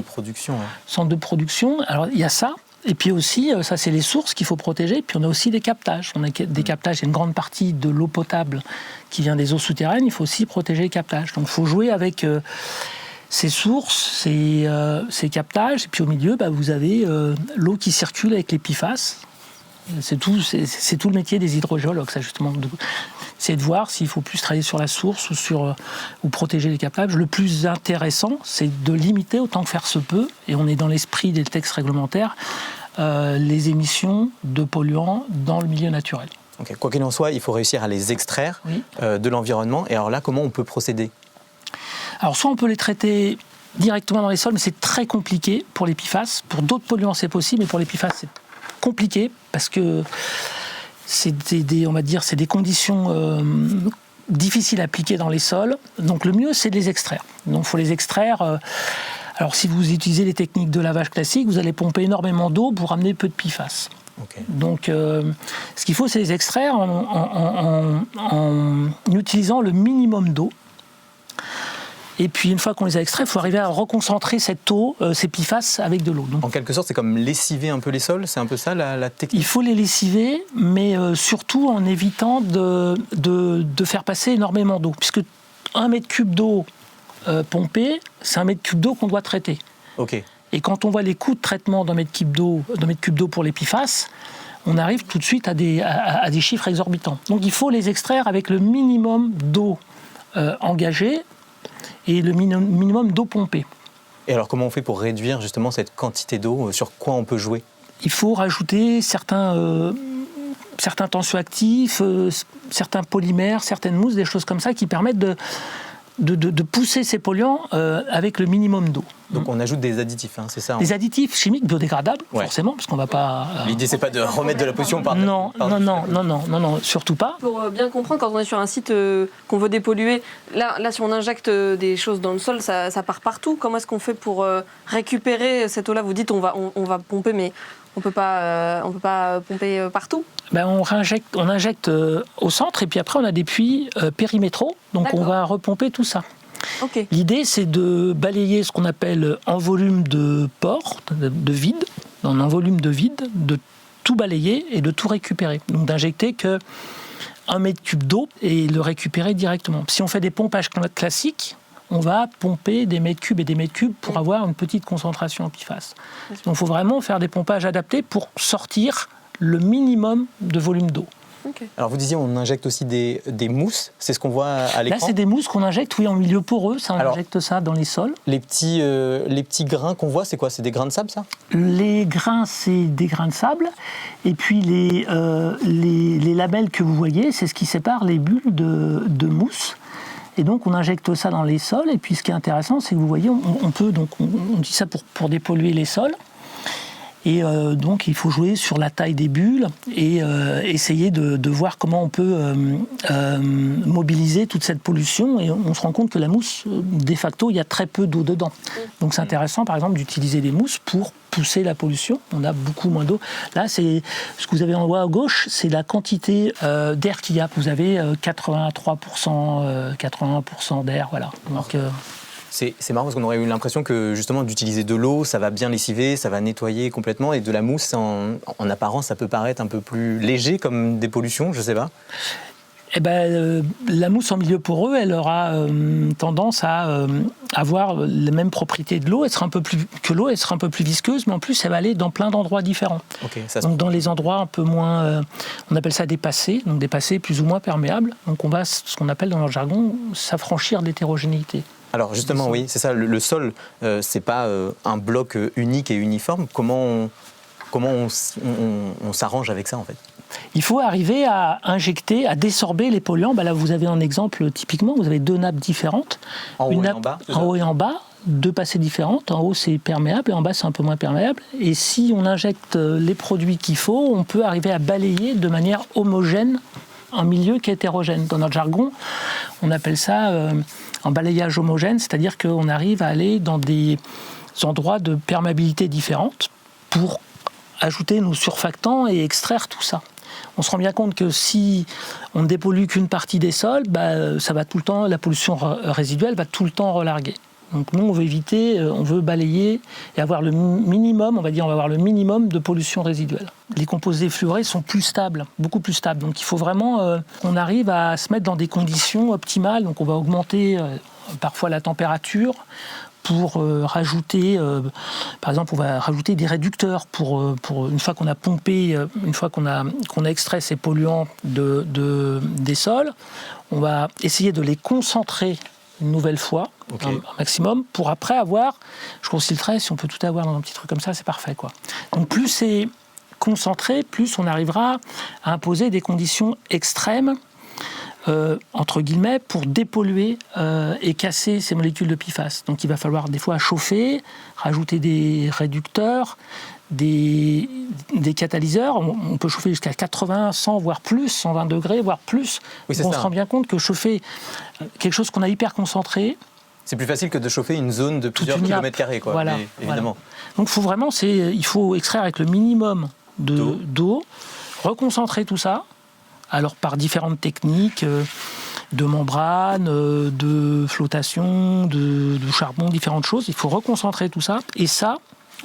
Centres de production. Alors il y a ça. Et puis aussi, ça c'est les sources qu'il faut protéger. Puis on a aussi des captages. On a des captages, il y a une grande partie de l'eau potable qui vient des eaux souterraines. Il faut aussi protéger les captages. Donc il faut jouer avec ces sources, ces captages. Et puis au milieu, vous avez l'eau qui circule avec les PFAS. C'est tout le métier des hydrogéologues, ça justement. C'est de voir s'il faut plus travailler sur la source ou protéger les captages. Le plus intéressant, c'est de limiter autant que faire se peut, et on est dans l'esprit des textes réglementaires, les émissions de polluants dans le milieu naturel. Okay. Quoi qu'il en soit, il faut réussir à les extraire de l'environnement. Et alors là, comment on peut procéder ? Alors soit on peut les traiter directement dans les sols, mais c'est très compliqué pour les PFAS. Pour d'autres polluants, c'est possible, mais pour les PFAS, c'est compliqué parce que c'est des conditions difficiles à appliquer dans les sols. Donc le mieux, c'est de les extraire. Donc il faut les extraire. Alors si vous utilisez les techniques de lavage classiques, vous allez pomper énormément d'eau pour amener peu de PFAS. Okay. Donc ce qu'il faut, c'est les extraire en utilisant le minimum d'eau. Et puis une fois qu'on les a extraits, il faut arriver à reconcentrer cette eau, ces PFAS, avec de l'eau. Donc, en quelque sorte, c'est comme lessiver un peu les sols, c'est un peu ça la technique ? Il faut les lessiver, mais surtout en évitant de faire passer énormément d'eau. Puisque 1 mètre cube d'eau pompée, c'est 1 mètre cube d'eau qu'on doit traiter. Okay. Et quand on voit les coûts de traitement d'un mètre cube d'eau pour les PFAS, on arrive tout de suite à des chiffres exorbitants. Donc il faut les extraire avec le minimum d'eau engagée, et le minimum d'eau pompée. Et alors comment on fait pour réduire justement cette quantité d'eau ? Sur quoi on peut jouer ? Il faut rajouter certains tensioactifs, certains polymères, certaines mousses, des choses comme ça qui permettent de pousser ces polluants avec le minimum d'eau. Donc on ajoute des additifs, hein, c'est ça ? Des additifs chimiques biodégradables, forcément, parce qu'on ne va pas... L'idée, c'est pas de remettre de la pollution par... Non, surtout pas. Pour bien comprendre, quand on est sur un site qu'on veut dépolluer, là, si on injecte des choses dans le sol, ça part partout. Comment est-ce qu'on fait pour récupérer cette eau-là ? Vous dites on va pomper, mais on peut pas pomper partout. On injecte au centre, et puis après on a des puits périmétraux, donc on va repomper tout ça. Okay. L'idée, c'est de balayer ce qu'on appelle en volume de pore, de vide, en volume de vide, de tout balayer et de tout récupérer. Donc d'injecter que 1 mètre cube d'eau et le récupérer directement. Si on fait des pompages classiques, on va pomper des mètres cubes et des mètres cubes pour avoir une petite concentration en PFAS. Donc il faut vraiment faire des pompages adaptés pour sortir le minimum de volume d'eau. Okay. Alors vous disiez on injecte aussi des mousses, c'est ce qu'on voit à l'écran ? Là c'est des mousses qu'on injecte en milieu poreux, ça on injecte ça dans les sols. Les petits grains qu'on voit, c'est quoi ? C'est des grains de sable ça ? Les grains c'est des grains de sable, et puis les lamelles que vous voyez, c'est ce qui sépare les bulles de mousse. Et donc on injecte ça dans les sols, et puis ce qui est intéressant c'est que vous voyez, on dit ça pour dépolluer les sols. Et donc il faut jouer sur la taille des bulles et essayer de voir comment on peut mobiliser toute cette pollution. Et on se rend compte que la mousse, de facto, il y a très peu d'eau dedans. Donc c'est intéressant par exemple d'utiliser des mousses pour pousser la pollution. On a beaucoup moins d'eau. Là, c'est ce que vous avez en haut à gauche, c'est la quantité d'air qu'il y a. Vous avez 81% d'air, voilà. Donc, c'est marrant parce qu'on aurait eu l'impression que justement d'utiliser de l'eau, ça va bien lessiver, ça va nettoyer complètement, et de la mousse, en apparence, ça peut paraître un peu plus léger comme des pollutions, je sais pas. La mousse en milieu poreux, elle aura tendance à avoir les mêmes propriétés de l'eau. Elle sera un peu plus que l'eau, elle sera un peu plus visqueuse, mais en plus, elle va aller dans plein d'endroits différents. Okay, donc dans les endroits un peu moins, on appelle ça des passés, donc des passés plus ou moins perméables. Donc on va, ce qu'on appelle dans leur jargon, s'affranchir d'hétérogénéité. Alors justement, oui, c'est ça, le sol, c'est pas un bloc unique et uniforme. Comment on s'arrange avec ça, en fait ? Il faut arriver à injecter, à désorber les polluants. Là, vous avez un exemple typiquement, vous avez 2 nappes différentes. En haut Une et nappe en bas, en haut et en bas, 2 passées différentes. En haut, c'est perméable et en bas, c'est un peu moins perméable. Et si on injecte les produits qu'il faut, on peut arriver à balayer de manière homogène un milieu qui est hétérogène. Dans notre jargon, on appelle ça un balayage homogène, c'est-à-dire qu'on arrive à aller dans des endroits de perméabilité différentes pour ajouter nos surfactants et extraire tout ça. On se rend bien compte que si on ne dépollue qu'une partie des sols, ça va tout le temps, la pollution résiduelle va tout le temps relarguer. Donc nous, on veut éviter, on veut balayer et avoir le minimum, on va avoir le minimum de pollution résiduelle. Les composés fluorés sont plus stables, beaucoup plus stables. Donc il faut vraiment qu'on arrive à se mettre dans des conditions optimales. Donc on va augmenter parfois la température pour rajouter, par exemple, on va rajouter des réducteurs pour une fois qu'on a pompé, une fois qu'on a extrait ces polluants des sols, on va essayer de les concentrer une nouvelle fois, un maximum, pour après avoir, je conseille le trait, si on peut tout avoir dans un petit truc comme ça, c'est parfait, quoi. Donc plus c'est concentré, plus on arrivera à imposer des conditions extrêmes, entre guillemets, pour dépolluer et casser ces molécules de PFAS. Donc il va falloir des fois chauffer, rajouter des réducteurs, des catalyseurs. On peut chauffer jusqu'à 80, 100, voire plus, 120 degrés, voire plus. Oui, on se rend bien compte que chauffer quelque chose qu'on a hyper concentré, c'est plus facile que de chauffer une zone de plusieurs kilomètres carrés, quoi. Voilà, évidemment. Voilà. Donc il faut extraire avec le minimum d'eau, reconcentrer tout ça, alors par différentes techniques de membrane, de flottation, de charbon, différentes choses. Il faut reconcentrer tout ça, et ça,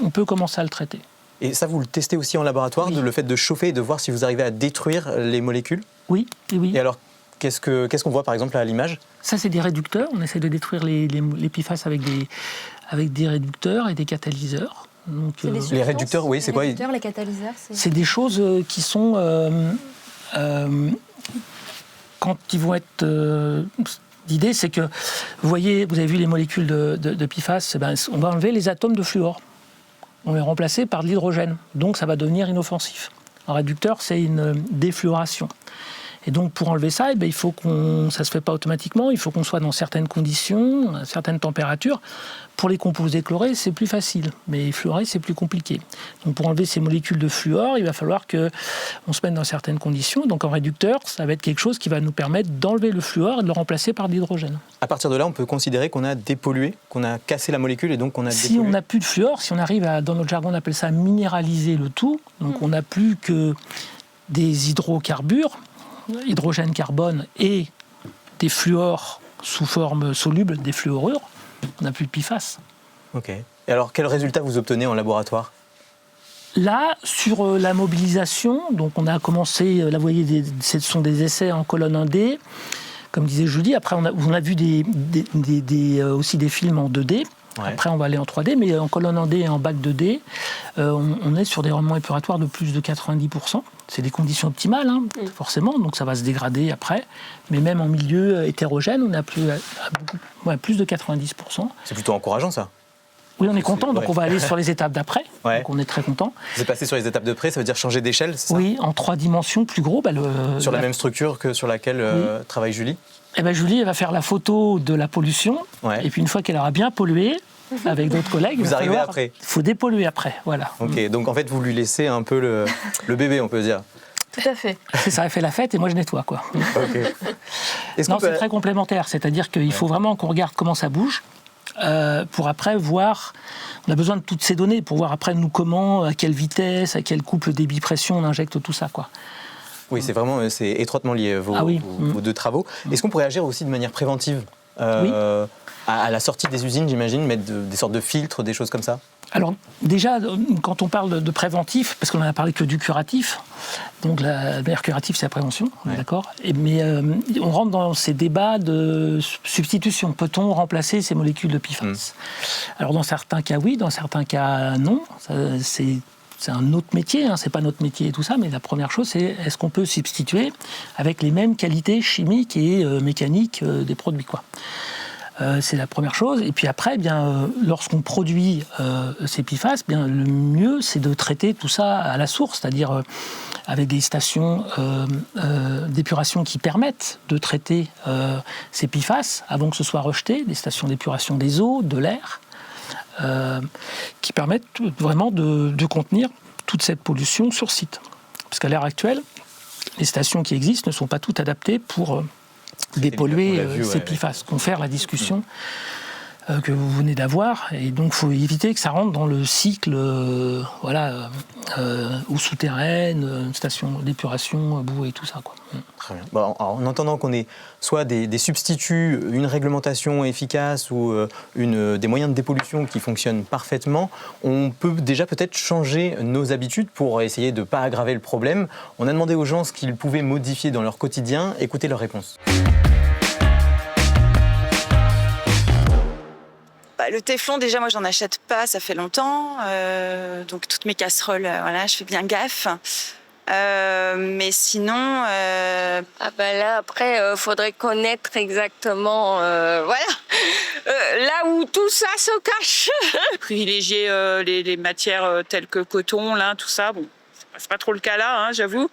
on peut commencer à le traiter. Et ça, vous le testez aussi en laboratoire, Oui. le fait de chauffer et de voir si vous arrivez à détruire les molécules? Oui, et oui. Et alors, qu'est-ce qu'on voit par exemple à l'image? Ça, c'est des réducteurs. On essaie de détruire les PFAS avec des réducteurs et des catalyseurs. Donc, les réducteurs, oui, c'est quoi? Les réducteurs, les catalyseurs, c'est des choses qui sont... quand ils vont être... L'idée, c'est que, vous avez vu les molécules de PFAS, on va enlever les atomes de fluor. On les remplacer par de l'hydrogène. Donc, ça va devenir inoffensif. Un réducteur, c'est une défluoration. Et donc, pour enlever ça, il faut ça ne se fait pas automatiquement, il faut qu'on soit dans certaines conditions, à certaines températures. Pour les composés chlorés, c'est plus facile, mais fluorés, c'est plus compliqué. Donc, pour enlever ces molécules de fluor, il va falloir qu'on se mette dans certaines conditions. Donc, en réducteur, ça va être quelque chose qui va nous permettre d'enlever le fluor et de le remplacer par de l'hydrogène. À partir de là, on peut considérer qu'on a dépollué, qu'on a cassé la molécule et donc qu'on a dépollué. Si on n'a plus de fluor, si on arrive à, dans notre jargon, on appelle ça minéraliser le tout, donc on n'a plus que des hydrocarbures, hydrogène, carbone et des fluors sous forme soluble, des fluorures, on n'a plus de PFAS. Ok. Et alors, quels résultats vous obtenez en laboratoire? Là, sur la mobilisation, donc on a commencé, là vous voyez, ce sont des essais en colonne 1D, comme disait Julie. Après, on a vu aussi des films en 2D. Ouais. Après, on va aller en 3D, mais en colonne 1D et en bac 2D, on est sur des rendements épuratoires de plus de 90%. C'est des conditions optimales, forcément, donc ça va se dégrader après. Mais même en milieu hétérogène, on a plus de 90%. C'est plutôt encourageant, ça. Oui, on est content, donc on va aller sur les étapes d'après. Ouais. Donc on est très content. Vous êtes passé sur les étapes d'après, ça veut dire changer d'échelle, c'est ça? Oui, en 3 dimensions, plus gros. Sur la même structure que sur laquelle travaille Julie? Julie, elle va faire la photo de la pollution. Ouais. Et puis une fois qu'elle aura bien pollué, avec d'autres collègues, vous arrivez après. Il faut dépolluer après, voilà. Ok, donc en fait, vous lui laissez un peu le bébé, on peut dire. Tout à fait. C'est ça, elle fait la fête et moi je nettoie, quoi. Okay. Non, c'est très complémentaire, c'est-à-dire qu'il faut vraiment qu'on regarde comment ça bouge. Pour après voir, on a besoin de toutes ces données pour voir après nous comment, à quelle vitesse, à quel couple débit-pression on injecte tout ça, quoi. Oui, c'est étroitement lié, vos deux travaux. Est-ce qu'on pourrait agir aussi de manière préventive à la sortie des usines, j'imagine, mettre des sortes de filtres, des choses comme ça? Alors déjà, quand on parle de préventif, parce qu'on n'en a parlé que du curatif, donc le meilleur curatif c'est la prévention, on est d'accord, mais on rentre dans ces débats de substitution. Peut-on remplacer ces molécules de PFAS? Alors dans certains cas oui, dans certains cas non. C'est un autre métier, c'est pas notre métier et tout ça, mais la première chose c'est est-ce qu'on peut substituer avec les mêmes qualités chimiques et mécaniques des produits, quoi. C'est la première chose. Et puis après, lorsqu'on produit ces PFAS, le mieux, c'est de traiter tout ça à la source, c'est-à-dire avec des stations d'épuration qui permettent de traiter ces PFAS avant que ce soit rejeté, des stations d'épuration des eaux, de l'air, qui permettent vraiment de contenir toute cette pollution sur site. Parce qu'à l'heure actuelle, les stations qui existent ne sont pas toutes adaptées pour dépolluer ces PFAS. Confère la discussion que vous venez d'avoir, et donc il faut éviter que ça rentre dans le cycle eau souterraine, une station d'épuration, boue et tout ça, quoi. Très bien. Bon, en entendant qu'on ait soit des substituts, une réglementation efficace ou des moyens de dépollution qui fonctionnent parfaitement, on peut déjà peut-être changer nos habitudes pour essayer de ne pas aggraver le problème. On a demandé aux gens ce qu'ils pouvaient modifier dans leur quotidien. Écoutez leurs réponses. Le téflon, déjà, moi, j'en achète pas, ça fait longtemps. Donc, toutes mes casseroles, je fais bien gaffe. Mais sinon... là, après, faudrait connaître exactement là où tout ça se cache. Privilégier les matières telles que coton, lin, tout ça. Bon, c'est pas trop le cas là, j'avoue.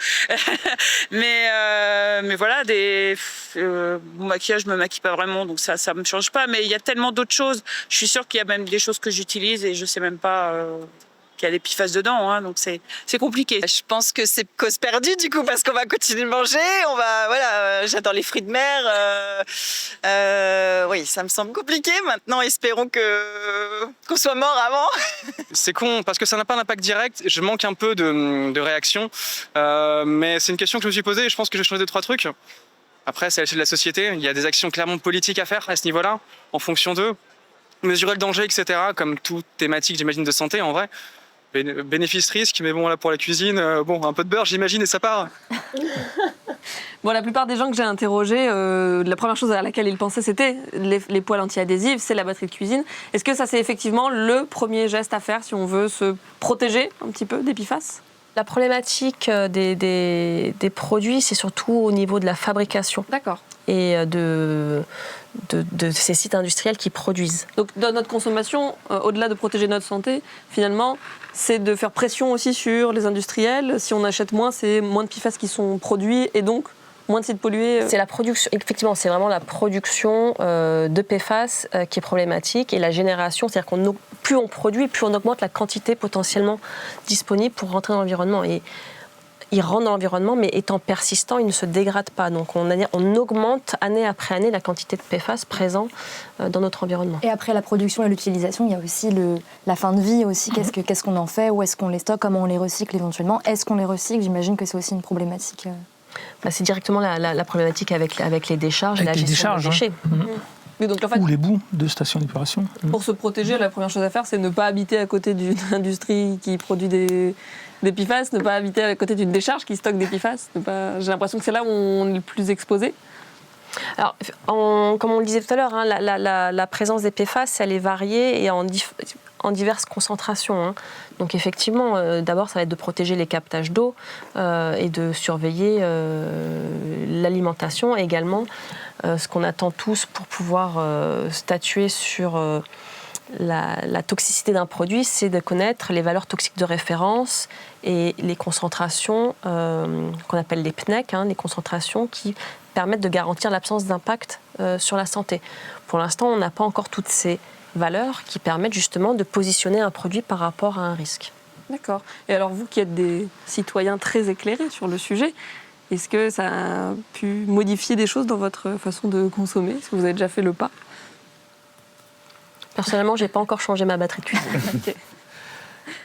mais voilà, mon maquillage, je me maquille pas vraiment, donc ça me change pas. Mais il y a tellement d'autres choses. Je suis sûre qu'il y a même des choses que j'utilise et je sais même pas qu'il y a des PFAS dedans, donc c'est compliqué. Je pense que c'est cause perdue du coup, parce qu'on va continuer de manger, j'adore les fruits de mer. Oui, ça me semble compliqué. Maintenant, espérons qu'on soit mort avant. C'est con, parce que ça n'a pas d'impact direct. Je manque un peu de réaction. Mais c'est une question que je me suis posée et je pense que je vais changer 2-3 trucs. Après, c'est à l'échelle de la société. Il y a des actions clairement politiques à faire à ce niveau-là, en fonction d'eux. Mesurer le danger, etc., comme toute thématique, j'imagine, de santé, en vrai. Bénéfice-risque, mais bon, là, pour la cuisine, un peu de beurre, j'imagine, et ça part. Bon, la plupart des gens que j'ai interrogés, la première chose à laquelle ils pensaient, c'était les poêles anti-adhésives, c'est la batterie de cuisine. Est-ce que ça, c'est effectivement le premier geste à faire si on veut se protéger un petit peu des PFAS ? La problématique des produits, c'est surtout au niveau de la fabrication. D'accord. Et de ces sites industriels qui produisent. Donc dans notre consommation, au-delà de protéger notre santé, finalement, c'est de faire pression aussi sur les industriels. Si on achète moins, c'est moins de PFAS qui sont produits et donc moins de sites pollués. C'est la production, effectivement, c'est vraiment la production de PFAS qui est problématique et la génération, c'est-à-dire plus on produit, plus on augmente la quantité potentiellement disponible pour rentrer dans l'environnement. Et il rentre dans l'environnement, mais étant persistant, il ne se dégrade pas. Donc on augmente année après année la quantité de PFAS présent dans notre environnement. Et après la production et l'utilisation, il y a aussi la fin de vie aussi. Qu'est-ce qu'on en fait? Où est-ce qu'on les stocke? Comment on les recycle éventuellement? Est-ce qu'on les recycle? J'imagine que c'est aussi une problématique. C'est directement la problématique avec les décharges et la gestion des déchets. Mais donc, en fait, ou les boues de stations d'épuration. Pour se protéger, la première chose à faire, c'est ne pas habiter à côté d'une industrie qui produit des PFAS, ne pas habiter à côté d'une décharge qui stocke des PFAS. J'ai l'impression que c'est là où on est le plus exposé. Alors, comme on le disait tout à l'heure, la présence des PFAS, elle est variée et en diverses concentrations. Donc effectivement, d'abord, ça va être de protéger les captages d'eau et de surveiller l'alimentation et également ce qu'on attend tous pour pouvoir statuer sur la toxicité d'un produit, c'est de connaître les valeurs toxiques de référence et les concentrations qu'on appelle les PNEC, les concentrations qui permettent de garantir l'absence d'impact sur la santé. Pour l'instant, on n'a pas encore toutes ces valeurs qui permettent justement de positionner un produit par rapport à un risque. D'accord. Et alors vous qui êtes des citoyens très éclairés sur le sujet, est-ce que ça a pu modifier des choses dans votre façon de consommer? Est-ce que vous avez déjà fait le pas? Personnellement, je n'ai pas encore changé ma batterie de cuisine. Okay.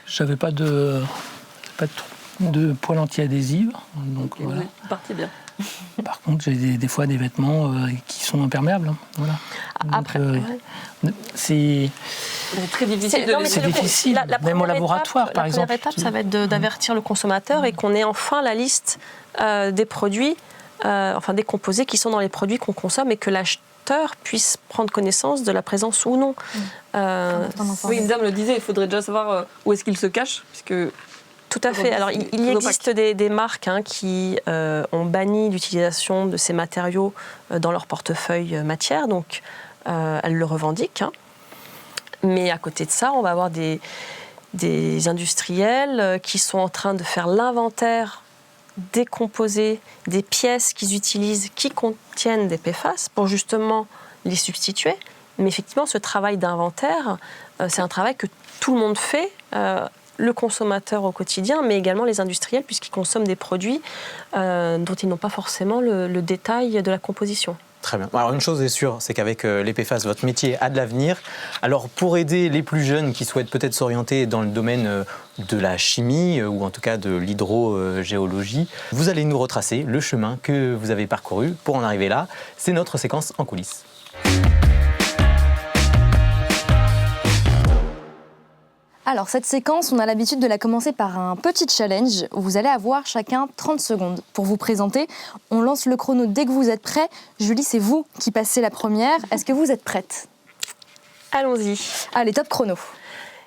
J'avais pas de poêle anti-adhésive, donc okay, voilà. Vous partiez bien. Par contre, j'ai des fois des vêtements qui sont imperméables. Voilà. Après, c'est très difficile. C'est difficile, même au laboratoire, par exemple. La première étape, ça va être d'avertir le consommateur et qu'on ait enfin la liste des produits, des composés qui sont dans les produits qu'on consomme et que l'acheteur puisse prendre connaissance de la présence ou non. Oui, une dame le disait, il faudrait déjà savoir où est-ce qu'il se cache, puisque... Tout à fait. Alors, il existe des marques qui ont banni l'utilisation de ces matériaux dans leur portefeuille matière. Donc, elles le revendiquent. Mais à côté de ça, on va avoir des industriels qui sont en train de faire l'inventaire des composés, des pièces qu'ils utilisent qui contiennent des PFAS pour justement les substituer. Mais effectivement, ce travail d'inventaire, c'est un travail que tout le monde fait, le consommateur au quotidien, mais également les industriels, puisqu'ils consomment des produits dont ils n'ont pas forcément le détail de la composition. Très bien. Alors une chose est sûre, c'est qu'avec les PFAS, votre métier a de l'avenir. Alors pour aider les plus jeunes qui souhaitent peut-être s'orienter dans le domaine de la chimie ou en tout cas de l'hydrogéologie, vous allez nous retracer le chemin que vous avez parcouru pour en arriver là. C'est notre séquence en coulisses. Alors, cette séquence, on a l'habitude de la commencer par un petit challenge où vous allez avoir chacun 30 secondes pour vous présenter. On lance le chrono dès que vous êtes prêts. Julie, c'est vous qui passez la première. Est-ce que vous êtes prête ? Allons-y. Allez, top chrono.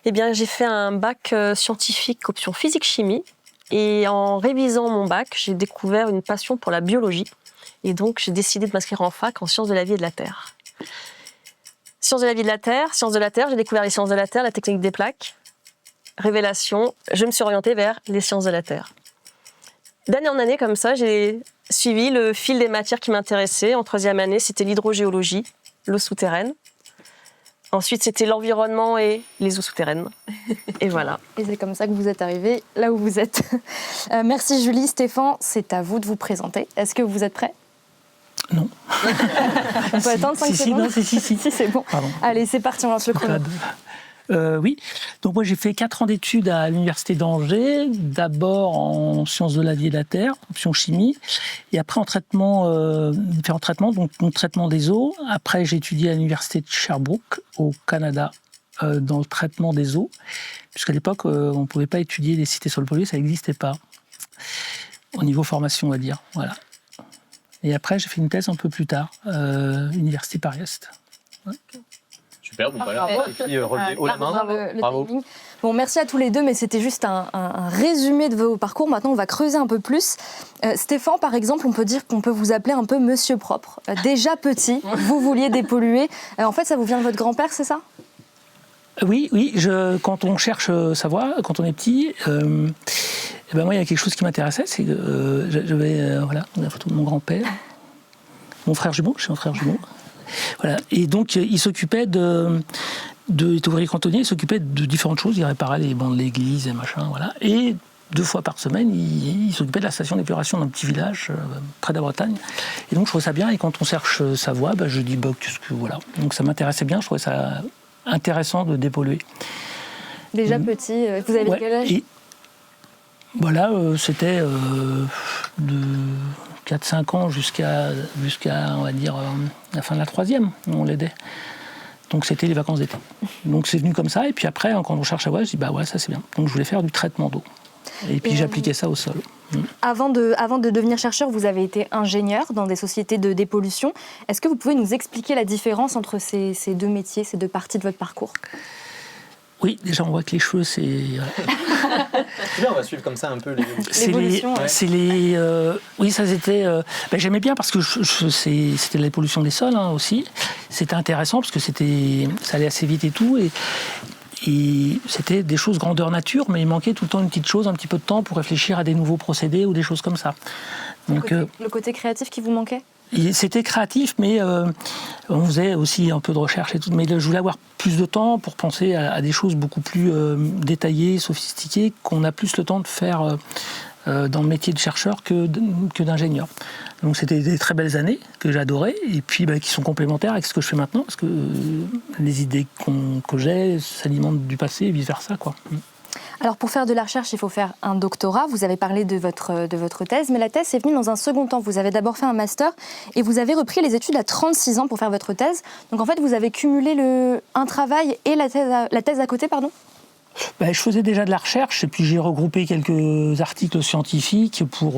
Eh bien, j'ai fait un bac scientifique option physique-chimie. Et en révisant mon bac, j'ai découvert une passion pour la biologie. Et donc, j'ai décidé de m'inscrire en fac en sciences de la vie et de la Terre. Sciences de la vie et de la Terre, j'ai découvert les sciences de la Terre, la technique des plaques. Révélation, je me suis orientée vers les sciences de la Terre. D'année en année, comme ça, j'ai suivi le fil des matières qui m'intéressaient. En troisième année, c'était l'hydrogéologie, l'eau souterraine. Ensuite, c'était l'environnement et les eaux souterraines. Et voilà. Et c'est comme ça que vous êtes arrivés là où vous êtes. Merci Julie. Stéphane, c'est à vous de vous présenter. Est-ce que vous êtes prêts ? Non. On peut attendre 5 secondes ? Non, si, c'est bon. Pardon. Allez, c'est parti, on lance le chrono. Oui, donc moi j'ai fait 4 ans d'études à l'université d'Angers, d'abord en sciences de la vie et de la terre, option chimie, et après en traitement, différents traitements, donc traitement des eaux. Après j'ai étudié à l'université de Sherbrooke au Canada dans le traitement des eaux, puisqu'à l'époque on ne pouvait pas étudier les cités sols pollués, ça n'existait pas au niveau formation on va dire, voilà. Et après j'ai fait une thèse un peu plus tard, Université Paris-Est. Ouais. Super, bon, voilà. Et puis relevez haut la main. Bravo. Bon, merci à tous les deux, mais c'était juste un résumé de vos parcours. Maintenant, on va creuser un peu plus. Stéphane, par exemple, on peut dire qu'on peut vous appeler un peu Monsieur Propre. Déjà petit, vous vouliez dépolluer. En fait, ça vous vient de votre grand-père, c'est ça ? Oui. Quand on cherche sa voie, quand on est petit, moi, il y a quelque chose qui m'intéressait, c'est que j'avais la photo de mon grand-père, mon frère jumeau, je suis un frère jumeau. Voilà. Et donc, il s'occupait il était ouvrier cantonnier, il s'occupait de différentes choses, il réparait les bancs de l'église et machin, voilà. Et 2 fois par semaine, il s'occupait de la station d'épuration d'un petit village près de la Bretagne. Et donc, je trouvais ça bien, et quand on cherche sa voie, je dis, voilà. Donc, ça m'intéressait bien, je trouvais ça intéressant de dépolluer. Déjà petit, vous avez quel âge ? Voilà, c'était de 4-5 ans jusqu'à, on va dire, la fin de la 3e, on l'aidait. Donc c'était les vacances d'été. Donc c'est venu comme ça, et puis après, quand on cherche à voir, je dis, ça c'est bien. Donc je voulais faire du traitement d'eau. Et puis j'appliquais ça au sol. Avant de devenir chercheur, vous avez été ingénieur dans des sociétés de dépollution. Est-ce que vous pouvez nous expliquer la différence entre ces 2 métiers, ces 2 parties de votre parcours ? Oui, déjà on voit que les cheveux, c'est... Là, on va suivre comme ça un peu l'évolution. Oui, ça c'était... j'aimais bien parce que c'était de la pollution des sols aussi. C'était intéressant parce que ça allait assez vite et tout. Et c'était des choses grandeur nature, mais il manquait tout le temps une petite chose, un petit peu de temps pour réfléchir à des nouveaux procédés ou des choses comme ça. Donc, le côté créatif qui vous manquait ? C'était créatif, mais on faisait aussi un peu de recherche et tout. Mais je voulais avoir plus de temps pour penser à des choses beaucoup plus détaillées, sophistiquées, qu'on a plus le temps de faire dans le métier de chercheur que d'ingénieur. Donc c'était des très belles années que j'adorais, et puis qui sont complémentaires avec ce que je fais maintenant, parce que les idées que j'ai s'alimentent du passé et vice-versa, quoi. Alors pour faire de la recherche, il faut faire un doctorat. Vous avez parlé de votre thèse, mais la thèse est venue dans un second temps. Vous avez d'abord fait un master et vous avez repris les études à 36 ans pour faire votre thèse. Donc en fait, vous avez cumulé un travail et la thèse à côté, pardon ? Je faisais déjà de la recherche et puis j'ai regroupé quelques articles scientifiques pour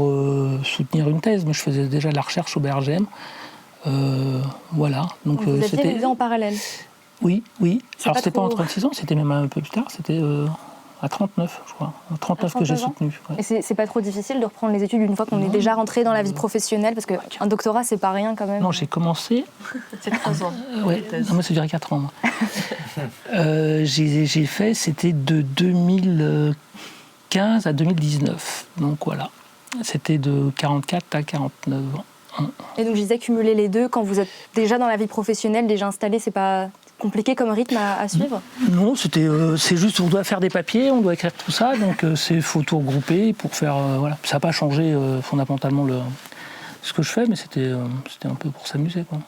soutenir une thèse, mais je faisais déjà de la recherche au BRGM. Voilà. Donc vous aviez les deux en parallèle ? Oui. Alors c'était pas en 36 ans, c'était même un peu plus tard, c'était à 39, je crois. 39 que j'ai 39 ans. soutenu. Ouais. Et c'est pas trop difficile de reprendre les études une fois qu'on est déjà rentré dans la vie professionnelle, parce qu'un doctorat, c'est pas rien quand même. Non, j'ai commencé. C'est 3 ans. Ouais, non, moi, ça durait 4 ans. Moi. J'ai fait, c'était de 2015 à 2019. Donc voilà. C'était de 44 à 49 ans. Et donc je disais, cumuler les deux, quand vous êtes déjà dans la vie professionnelle, déjà installé, c'est pas compliqué comme rythme à suivre? Non, c'est juste on doit faire des papiers, on doit écrire tout ça, donc il faut tout regrouper pour faire... voilà. Ça n'a pas changé fondamentalement ce que je fais, mais c'était un peu pour s'amuser, quoi.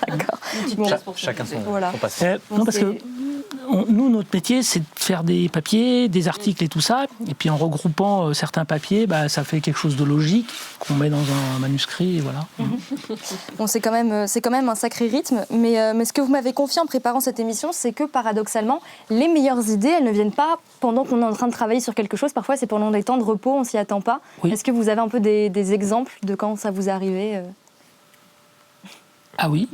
D'accord. Chacun son passe. Non, parce que nous, notre métier, c'est de faire des papiers, des articles et tout ça, et puis en regroupant certains papiers, ça fait quelque chose de logique qu'on met dans un manuscrit, et voilà. Bon, c'est quand même un sacré rythme, mais ce que vous m'avez confié en préparant cette émission, c'est que paradoxalement, les meilleures idées, elles ne viennent pas pendant qu'on est en train de travailler sur quelque chose. Parfois, c'est pendant des temps de repos, on s'y attend pas. Oui. Est-ce que vous avez un peu des exemples de quand ça vous est arrivé Ah oui.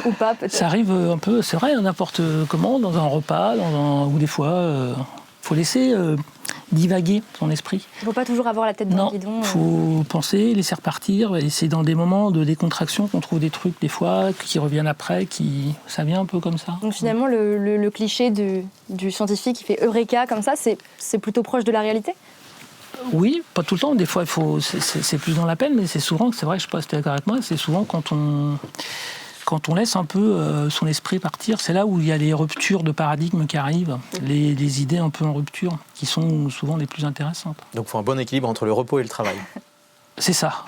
Ou pas, peut-être. Ça arrive un peu, c'est vrai, n'importe comment, dans un repas, ou des fois, faut laisser divaguer son esprit. Il ne faut pas toujours avoir la tête dans le guidon. Il faut penser, laisser repartir, et c'est dans des moments de décontraction qu'on trouve des trucs, des fois, qui reviennent après, ça vient un peu comme ça. Donc finalement, le cliché du scientifique qui fait Eureka comme ça, c'est plutôt proche de la réalité? Oui, pas tout le temps. Des fois, c'est plus dans la peine, mais c'est souvent, c'est vrai, je ne sais pas si tu es d'accord avec moi, c'est souvent quand on laisse un peu son esprit partir, c'est là où il y a les ruptures de paradigme qui arrivent, les idées un peu en rupture, qui sont souvent les plus intéressantes. Donc il faut un bon équilibre entre le repos et le travail. C'est ça.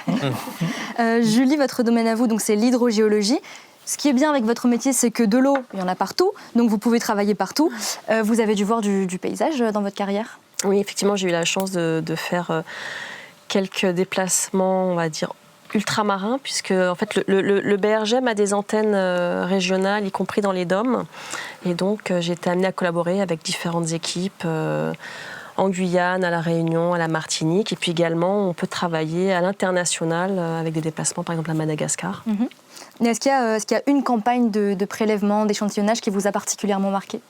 Julie, votre domaine à vous, donc c'est l'hydrogéologie. Ce qui est bien avec votre métier, c'est que de l'eau, il y en a partout, donc vous pouvez travailler partout. Vous avez dû voir du paysage dans votre carrière? Oui, effectivement, j'ai eu la chance de faire quelques déplacements, on va dire, ultramarins, puisque en fait, le BRGM a des antennes régionales, y compris dans les DOM. Et donc, j'ai été amenée à collaborer avec différentes équipes en Guyane, à La Réunion, à la Martinique. Et puis également, on peut travailler à l'international avec des déplacements, par exemple, à Madagascar. Est-ce qu'il y a une campagne de prélèvement, d'échantillonnage qui vous a particulièrement marqué?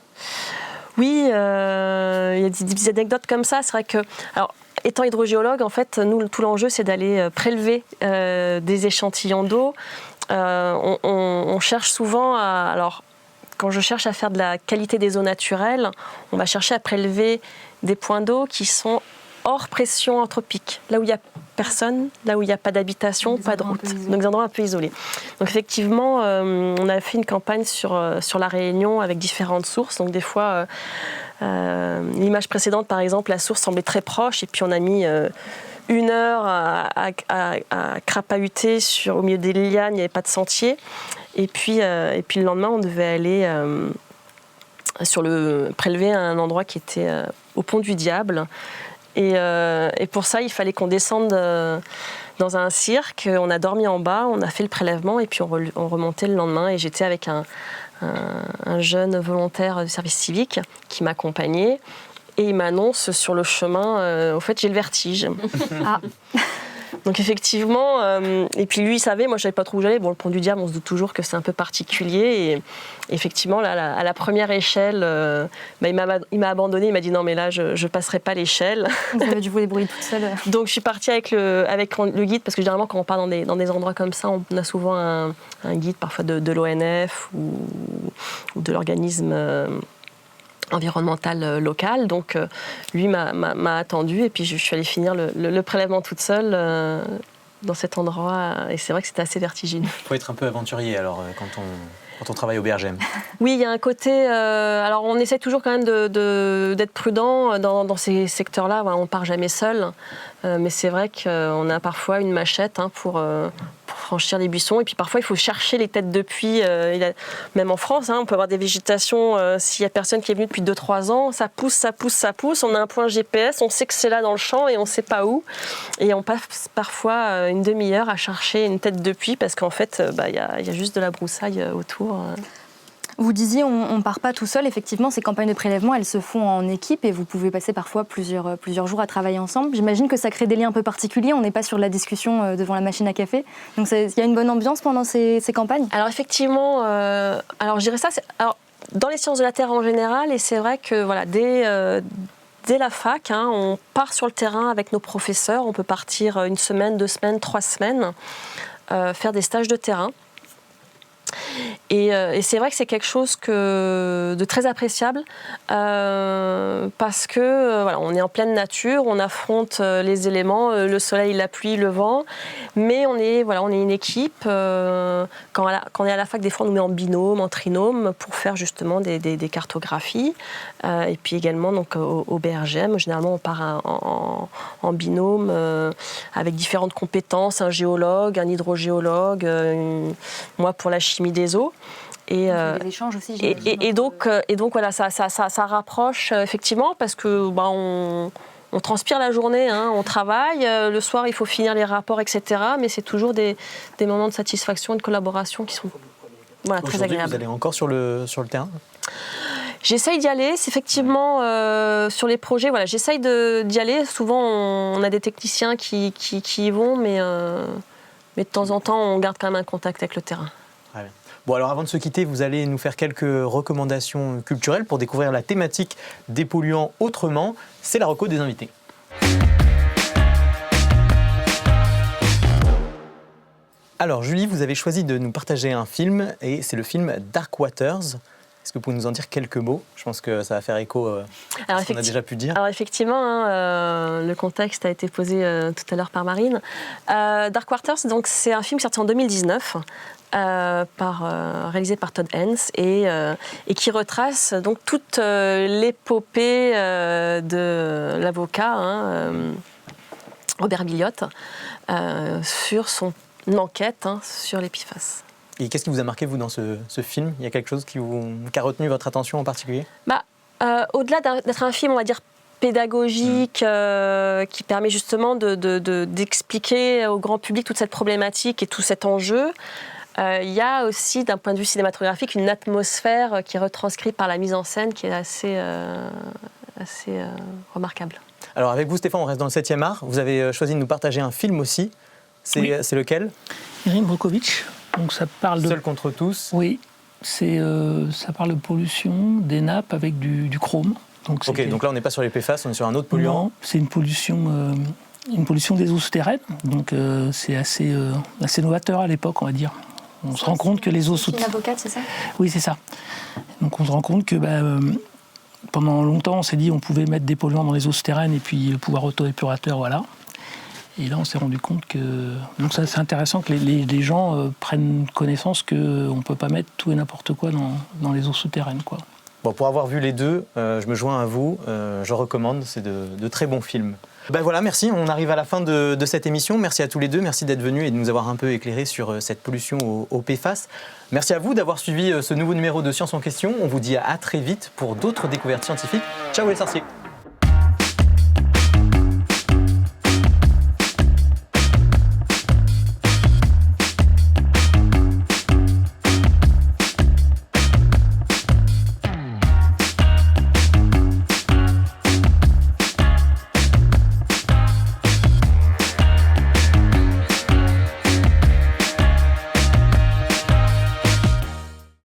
Oui, il y a des petites anecdotes comme ça. C'est vrai que, alors, étant hydrogéologue, en fait, nous, tout l'enjeu, c'est d'aller prélever des échantillons d'eau. On cherche souvent à... Alors, quand je cherche à faire de la qualité des eaux naturelles, on va chercher à prélever des points d'eau qui sont hors pression anthropique, là où il n'y a personne, là où il n'y a pas d'habitation, pas de route, donc des endroits un peu isolés. Donc effectivement, on a fait une campagne sur La Réunion avec différentes sources. Donc des fois, l'image précédente, par exemple, la source semblait très proche, et puis on a mis 1 heure à crapahuter au milieu des lianes, il n'y avait pas de sentier. Et puis le lendemain, on devait aller prélever à un endroit qui était au Pont du Diable. Et pour ça, il fallait qu'on descende dans un cirque. On a dormi en bas, on a fait le prélèvement et puis on remontait le lendemain. Et j'étais avec un jeune volontaire du service civique qui m'accompagnait. Et il m'annonce sur le chemin, au fait, j'ai le vertige. Ah. Donc effectivement, et puis lui il savait, moi je savais pas trop où j'allais. Bon, le Pont du Diable, on se doute toujours que c'est un peu particulier. Et effectivement, là, à la première échelle, il m'a abandonné. Il m'a dit non mais là je passerai pas l'échelle. Vous avez dû vous débrouiller toute seule. Donc je suis partie avec le guide, parce que généralement quand on part dans des endroits comme ça, on a souvent un guide, parfois de l'ONF ou de l'organisme environnemental local. Donc lui m'a attendu et puis je suis allée finir le prélèvement toute seule dans cet endroit. Et c'est vrai que c'était assez vertigineux. Il faut être un peu aventurier alors quand on travaille au BRGM. Oui, il y a un côté... alors on essaie toujours quand même d'être prudent dans ces secteurs-là. On ne part jamais seul. Mais c'est vrai qu'on a parfois une machette pour franchir les buissons. Et puis parfois, il faut chercher les têtes de puits. Même en France, on peut avoir des végétations. S'il n'y a personne qui est venu depuis 2-3 ans, ça pousse, ça pousse, ça pousse. On a un point GPS, on sait que c'est là dans le champ et on ne sait pas où. Et on passe parfois une demi-heure à chercher une tête de puits parce qu'en fait, y a juste de la broussaille autour. Vous disiez, on ne part pas tout seul. Effectivement, ces campagnes de prélèvement, elles se font en équipe et vous pouvez passer parfois plusieurs jours à travailler ensemble. J'imagine que ça crée des liens un peu particuliers. On n'est pas sur de la discussion devant la machine à café. Donc, il y a une bonne ambiance pendant ces campagnes? Alors, effectivement, je dirais ça. dans les sciences de la Terre en général, et c'est vrai que voilà, dès la fac, on part sur le terrain avec nos professeurs. On peut partir 1 semaine, 2 semaines, 3 semaines, faire des stages de terrain. Et c'est vrai que c'est quelque chose de très appréciable parce que voilà, on est en pleine nature, on affronte les éléments, le soleil, la pluie, le vent, mais on est une équipe. Quand on est à la fac, des fois on nous met en binôme, en trinôme pour faire justement des cartographies. Et puis également donc, au BRGM, généralement on part en binôme avec différentes compétences, un géologue, un hydrogéologue, moi pour la chimie des eaux. Et donc voilà, ça rapproche effectivement parce que on transpire la journée, on travaille, le soir il faut finir les rapports, etc. Mais c'est toujours des moments de satisfaction et de collaboration qui sont très agréables. Vous allez encore sur le terrain ? J'essaye d'y aller, c'est effectivement sur les projets, voilà, j'essaye d'y aller. Souvent on a des techniciens qui y vont, mais de temps en temps on garde quand même un contact avec le terrain. Ouais. Bon, alors avant de se quitter, vous allez nous faire quelques recommandations culturelles pour découvrir la thématique des polluants autrement. C'est la reco des invités. Alors Julie, vous avez choisi de nous partager un film et c'est le film Dark Waters. Est-ce que vous pouvez nous en dire quelques mots ? Je pense que ça va faire écho à ce qu'on a déjà pu dire. Alors effectivement, le contexte a été posé tout à l'heure par Marine. Dark Waters, donc, c'est un film sorti en 2019, réalisé par Todd Haynes et qui retrace donc toute l'épopée de l'avocat Robert Billiot sur son enquête sur les PFAS. Et qu'est-ce qui vous a marqué, vous, dans ce film ? Il y a quelque chose qui a retenu votre attention en particulier ? Au-delà d'être un film, on va dire, pédagogique, qui permet justement d'expliquer au grand public toute cette problématique et tout cet enjeu, il y a aussi, d'un point de vue cinématographique, une atmosphère qui est retranscrite par la mise en scène qui est assez remarquable. Alors avec vous, Stéphane, on reste dans le 7e art. Vous avez choisi de nous partager un film aussi. C'est lequel ? Erin Brockovich. Donc ça parle Seul contre tous. Oui, ça parle de pollution des nappes avec du chrome. Donc là on n'est pas sur les PFAS, on est sur un autre polluant. Non, c'est une pollution des eaux souterraines. Donc c'est assez novateur à l'époque, on va dire. On se rend compte que les eaux souterraines... Une avocate, c'est ça ? Oui, c'est ça. Donc on se rend compte que pendant longtemps on s'est dit on pouvait mettre des polluants dans les eaux souterraines et puis le pouvoir auto-épurateur, voilà. Et là, on s'est rendu compte que... Donc ça, c'est intéressant que les gens prennent connaissance qu'on ne peut pas mettre tout et n'importe quoi dans les eaux souterraines, quoi. Bon, pour avoir vu les deux, je me joins à vous. Je recommande, c'est de très bons films. Voilà, merci. On arrive à la fin de cette émission. Merci à tous les deux. Merci d'être venus et de nous avoir un peu éclairés sur cette pollution au PFAS. Merci à vous d'avoir suivi ce nouveau numéro de Science en question. On vous dit à très vite pour d'autres découvertes scientifiques. Ciao les sorciers.